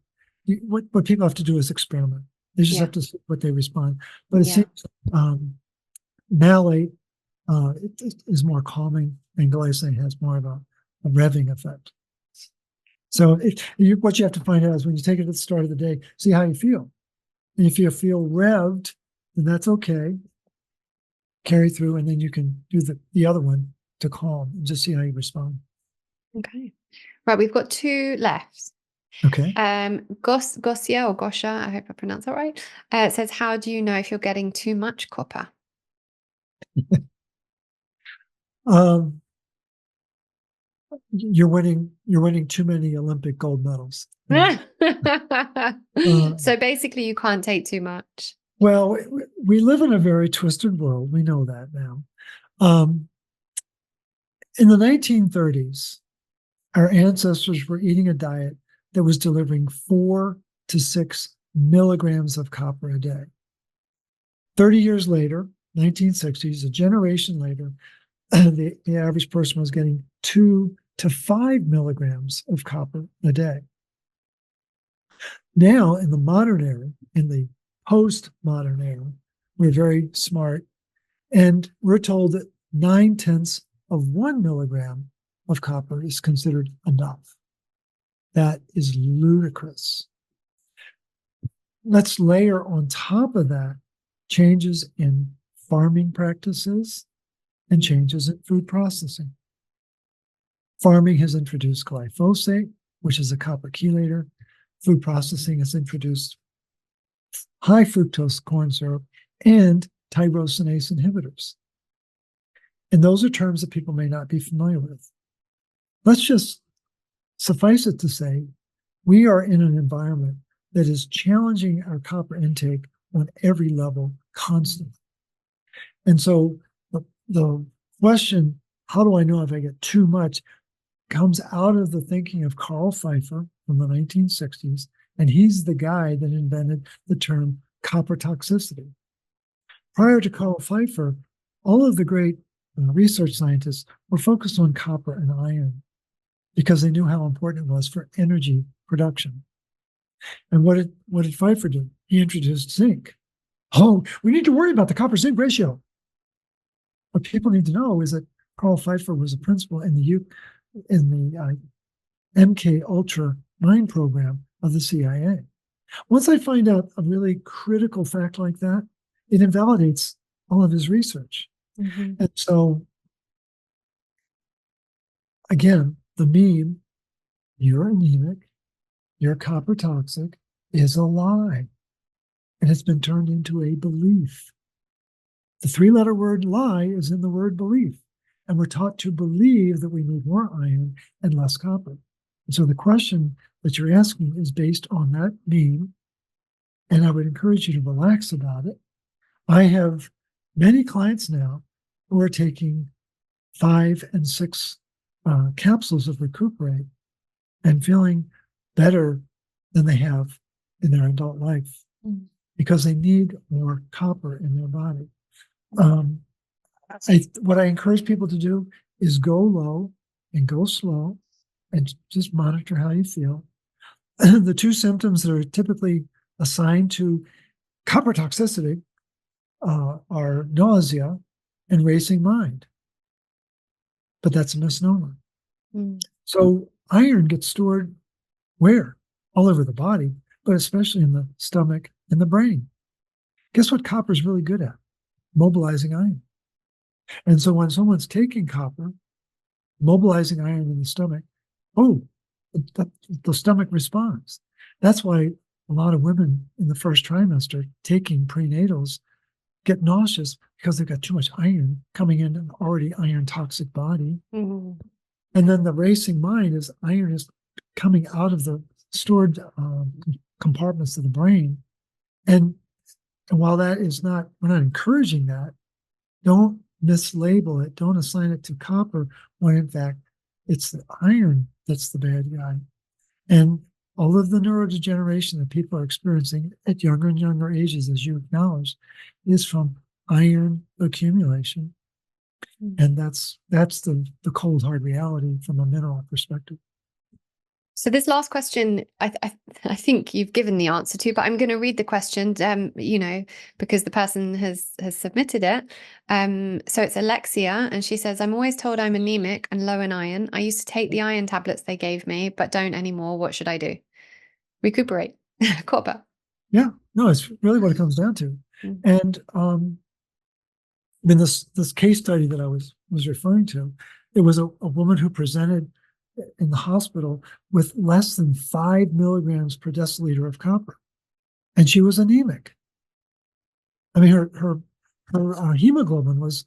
What people have to do is experiment. They just have to see what they respond. But it seems malate it is more calming, and glycinate has more of a revving effect. So what you have to find out is when you take it at the start of the day, see how you feel. And if you feel revved, then that's okay. Carry through, and then you can do the other one to calm and just see how you respond. Okay. Right, we've got two left. Okay. Gosia or Gosha, I hope I pronounced that right. It says, how do you know if you're getting too much copper? You're winning too many Olympic gold medals. So basically you can't take too much. Well, we live in a very twisted world. We know that now. In the 1930s, our ancestors were eating a diet that was delivering 4 to 6 milligrams of copper a day. 30 years later, 1960s, a generation later, the average person was getting 2 to 5 milligrams of copper a day. Now, in the modern era, in the post-modern era, we're very smart, and we're told that 9/10 of 1 milligram of copper is considered enough. That is ludicrous. Let's layer on top of that changes in farming practices and changes in food processing. Farming has introduced glyphosate, which is a copper chelator. Food processing has introduced high fructose corn syrup and tyrosinase inhibitors. And those are terms that people may not be familiar with. Let's just suffice it to say, we are in an environment that is challenging our copper intake on every level constantly. And so the question, how do I know if I get too much, comes out of the thinking of Carl Pfeiffer from the 1960s, and he's the guy that invented the term copper toxicity. Prior to Carl Pfeiffer, all of the great research scientists were focused on copper and iron because they knew how important it was for energy production. And what did Pfeiffer do? He introduced zinc. Oh, we need to worry about the copper-zinc ratio. What people need to know is that Carl Pfeiffer was a principal in the MK Ultra mind program of the CIA. Once I find out a really critical fact like that, it invalidates all of his research. Mm-hmm. And so, again, the meme, you're anemic, you're copper toxic, is a lie. And it's been turned into a belief. The three-letter word lie is in the word belief. And we're taught to believe that we need more iron and less copper. And so the question that you're asking is based on that meme. And I would encourage you to relax about it. I have many clients now who are taking 5 and 6 capsules of Recuperate and feeling better than they have in their adult life because they need more copper in their body. What I encourage people to do is go low and go slow and just monitor how you feel. The two symptoms that are typically assigned to copper toxicity are nausea and racing mind. But that's a misnomer. So iron gets stored where? All over the body, but especially in the stomach and the brain. Guess what copper is really good at? Mobilizing iron. And so when someone's taking copper, mobilizing iron in the stomach, the stomach responds. That's why a lot of women in the first trimester taking prenatals get nauseous because they've got too much iron coming in an already iron toxic body. And then the racing mind is iron is coming out of the stored compartments of the brain. And while that is not, we're not encouraging that, don't mislabel it, don't assign it to copper, when in fact it's the iron that's the bad guy. And all of the neurodegeneration that people are experiencing at younger and younger ages, as you acknowledge, is from iron accumulation. And that's the cold hard reality from a mineral perspective. So this last question, I think you've given the answer to, but I'm going to read the question, because the person has submitted it. So it's Alexia, and she says, I'm always told I'm anemic and low in iron. I used to take the iron tablets they gave me, but don't anymore. What should I do? Recuperate. Copper. Yeah, no, it's really what it comes down to. And I mean, this case study that I was referring to, it was a woman who presented in the hospital with less than 5 milligrams per deciliter of copper, and she was anemic. I mean, her hemoglobin was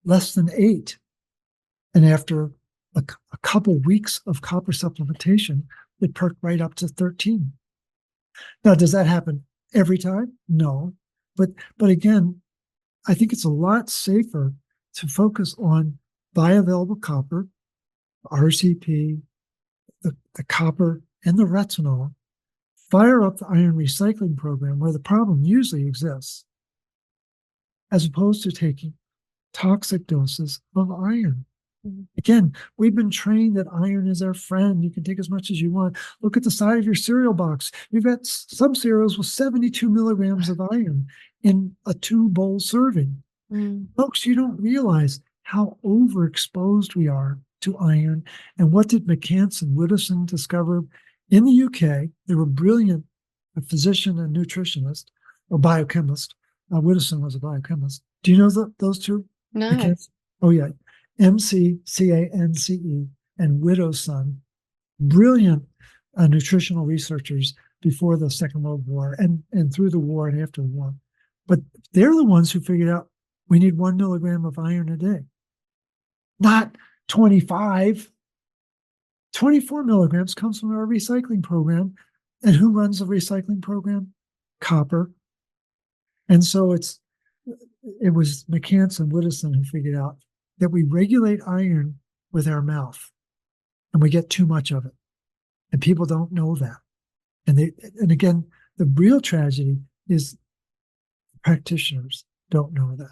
less than 8, and after a couple weeks of copper supplementation, it perked right up to 13. Now, does that happen every time? No, but again, I think it's a lot safer to focus on bioavailable copper, RCP, the copper, and the retinol. Fire up the iron recycling program where the problem usually exists, as opposed to taking toxic doses of iron. Again, we've been trained that iron is our friend. You can take as much as you want. Look at the side of your cereal box. You've got some cereals with 72 milligrams of iron in a 2-bowl serving. Folks, you don't realize how overexposed we are to iron. And what did McCants and Widdowson discover in the UK? They were brilliant, a physician and nutritionist, or biochemist. Widdowson was a biochemist. Do you know those two? No. McCants? Oh, yeah. McCance and Widdowson, brilliant nutritional researchers before the Second World War and through the war and after the war. But they're the ones who figured out we need 1 milligram of iron a day, not 25. 24 milligrams comes from our recycling program. And who runs the recycling program? Copper. And so it was McCants and Widdowson who figured out that we regulate iron with our mouth, and we get too much of it. And people don't know that. And again, the real tragedy is practitioners don't know that.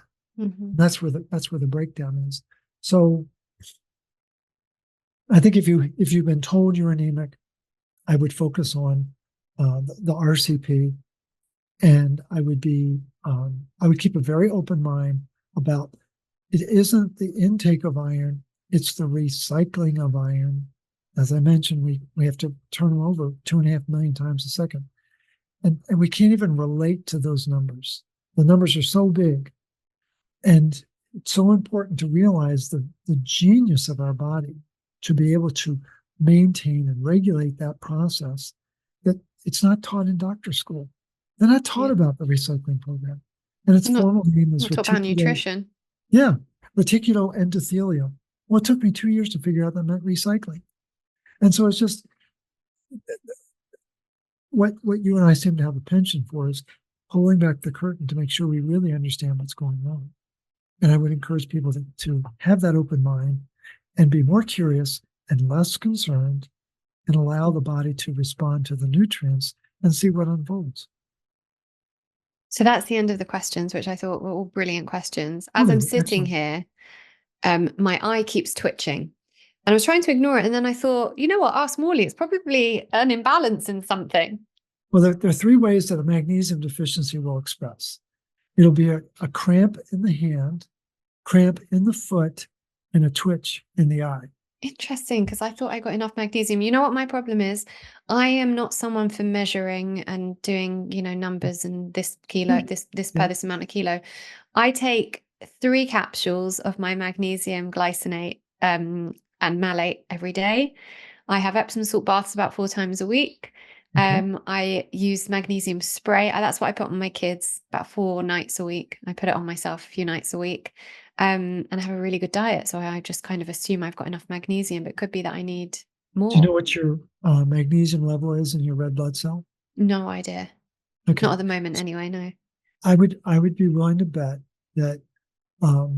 That's where the breakdown is. So I think if you've been told you're anemic, I would focus on the RCP, and I would keep a very open mind about it isn't the intake of iron, it's the recycling of iron As I mentioned, we have to turn them over 2.5 million times a second. And we can't even relate to those numbers. The numbers are so big. And it's so important to realize the genius of our body to be able to maintain and regulate that process, that it's not taught in doctor school. They're not taught about the recycling program. And its formal name is not taught about nutrition. Yeah, reticuloendothelial. Well, it took me 2 years to figure out that meant recycling. And so it's just what you and I seem to have a penchant for is pulling back the curtain to make sure we really understand what's going on. And I would encourage people to have that open mind and be more curious and less concerned, and allow the body to respond to the nutrients and see what unfolds. So that's the end of the questions, which I thought were all brilliant questions. As I'm sitting here, my eye keeps twitching. And I was trying to ignore it. And then I thought, you know what, ask Morley. It's probably an imbalance in something. Well, there are 3 ways that a magnesium deficiency will express. It'll be a cramp in the hand, cramp in the foot, and a twitch in the eye. Interesting, because I thought I got enough magnesium. You know what my problem is? I am not someone for measuring and doing, numbers and this kilo, this per this amount of kilo. I take 3 capsules of my magnesium glycinate and malate every day. I have Epsom salt baths about 4 times a week. I use magnesium spray. That's what I put on my kids about 4 nights a week. I put it on myself a few nights a week. And I have a really good diet. So I just kind of assume I've got enough magnesium, but it could be that I need more. Do you know what your magnesium level is in your red blood cell? No idea. Okay. Not at the moment anyway, no. I would be willing to bet that a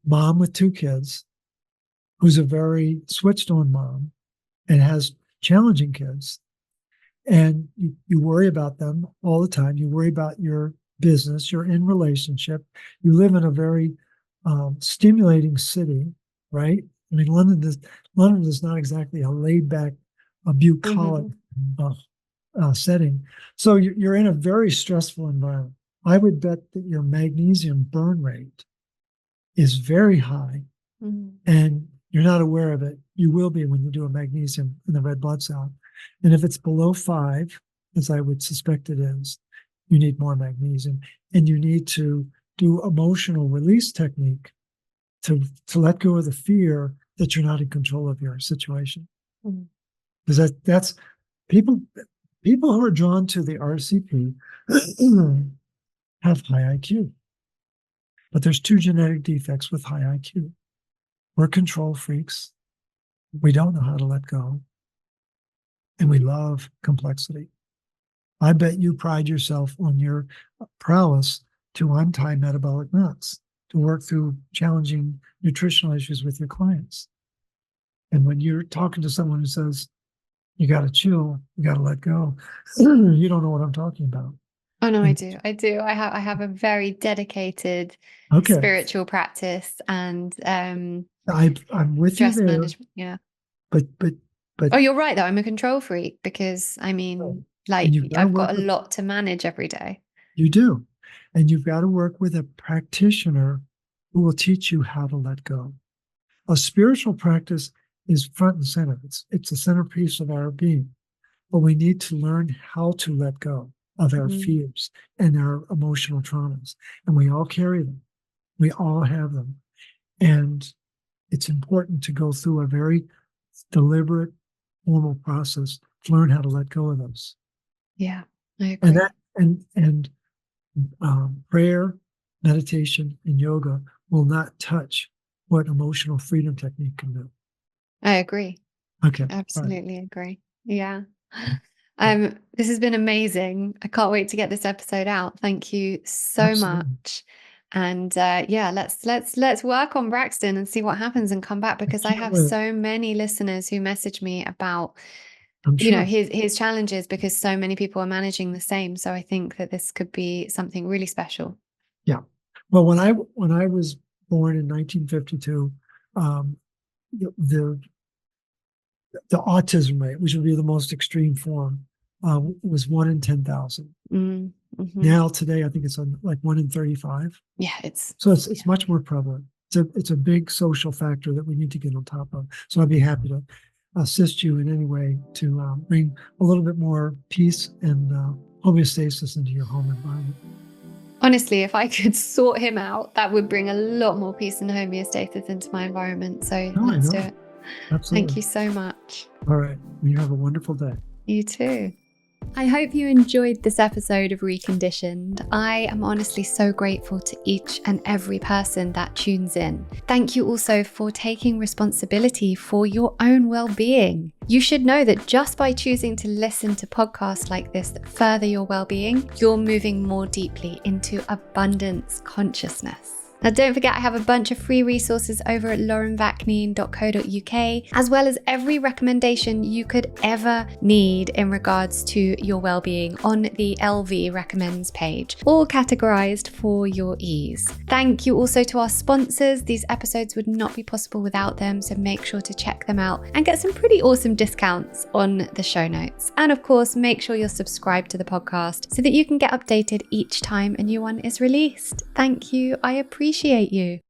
mom with 2 kids who's a very switched on mom and has challenging kids, and you worry about them all the time. You worry about your business. You're in relationship. You live in a very stimulating city, right? I mean, London is not exactly a laid-back, bucolic setting. So you're in a very stressful environment. I would bet that your magnesium burn rate is very high, and you're not aware of it. You will be when you do a magnesium in the red blood cell. And if it's below 5, as I would suspect it is, you need more magnesium, and you need to do emotional release technique to let go of the fear that you're not in control of your situation. Because that's people who are drawn to the RCP have high IQ. But there's 2 genetic defects with high IQ. We're control freaks. We don't know how to let go. And we love complexity. I bet you pride yourself on your prowess to untie metabolic knots, to work through challenging nutritional issues with your clients. And when you're talking to someone who says, you got to chill, you got to let go, you don't know what I'm talking about. Oh, no, I do. I have a very dedicated spiritual practice, and I'm with stress you there. Management. Yeah. But oh, you're right though. I'm a control freak because I've got a lot to manage every day. You do. And you've got to work with a practitioner who will teach you how to let go. A spiritual practice is front and center. It's the centerpiece of our being. But we need to learn how to let go of our fears and our emotional traumas. And we all carry them. We all have them. And it's important to go through a very deliberate, formal process to learn how to let go of those. Yeah, I agree. And prayer, meditation, and yoga will not touch what emotional freedom technique can do. I agree. Okay. Absolutely agree. Yeah. This has been amazing. I can't wait to get this episode out. Thank you so much. And let's work on Braxton and see what happens and come back, because I have so many listeners who message me about his challenges, because so many people are managing the same. So I think that this could be something really special. Yeah. Well, when I was born in 1952, the autism rate, which would be the most extreme form, was 1 in 10,000. Now today, I think it's like 1 in 35. Yeah, it's much more prevalent. It's a big social factor that we need to get on top of. So I'd be happy to assist you in any way to bring a little bit more peace and homeostasis into your home environment. Honestly, if I could sort him out, that would bring a lot more peace and homeostasis into my environment. So let's do it. Absolutely. Thank you so much. All right. You have a wonderful day. You too. I hope you enjoyed this episode of Reconditioned. I am honestly so grateful to each and every person that tunes in. Thank you also for taking responsibility for your own well-being. You should know that just by choosing to listen to podcasts like this that further your well-being, you're moving more deeply into abundance consciousness. Now, don't forget, I have a bunch of free resources over at laurenvakneen.co.uk, as well as every recommendation you could ever need in regards to your well-being on the LV Recommends page, all categorized for your ease. Thank you also to our sponsors. These episodes would not be possible without them, so make sure to check them out and get some pretty awesome discounts on the show notes. And of course, make sure you're subscribed to the podcast so that you can get updated each time a new one is released. Thank you. I appreciate you.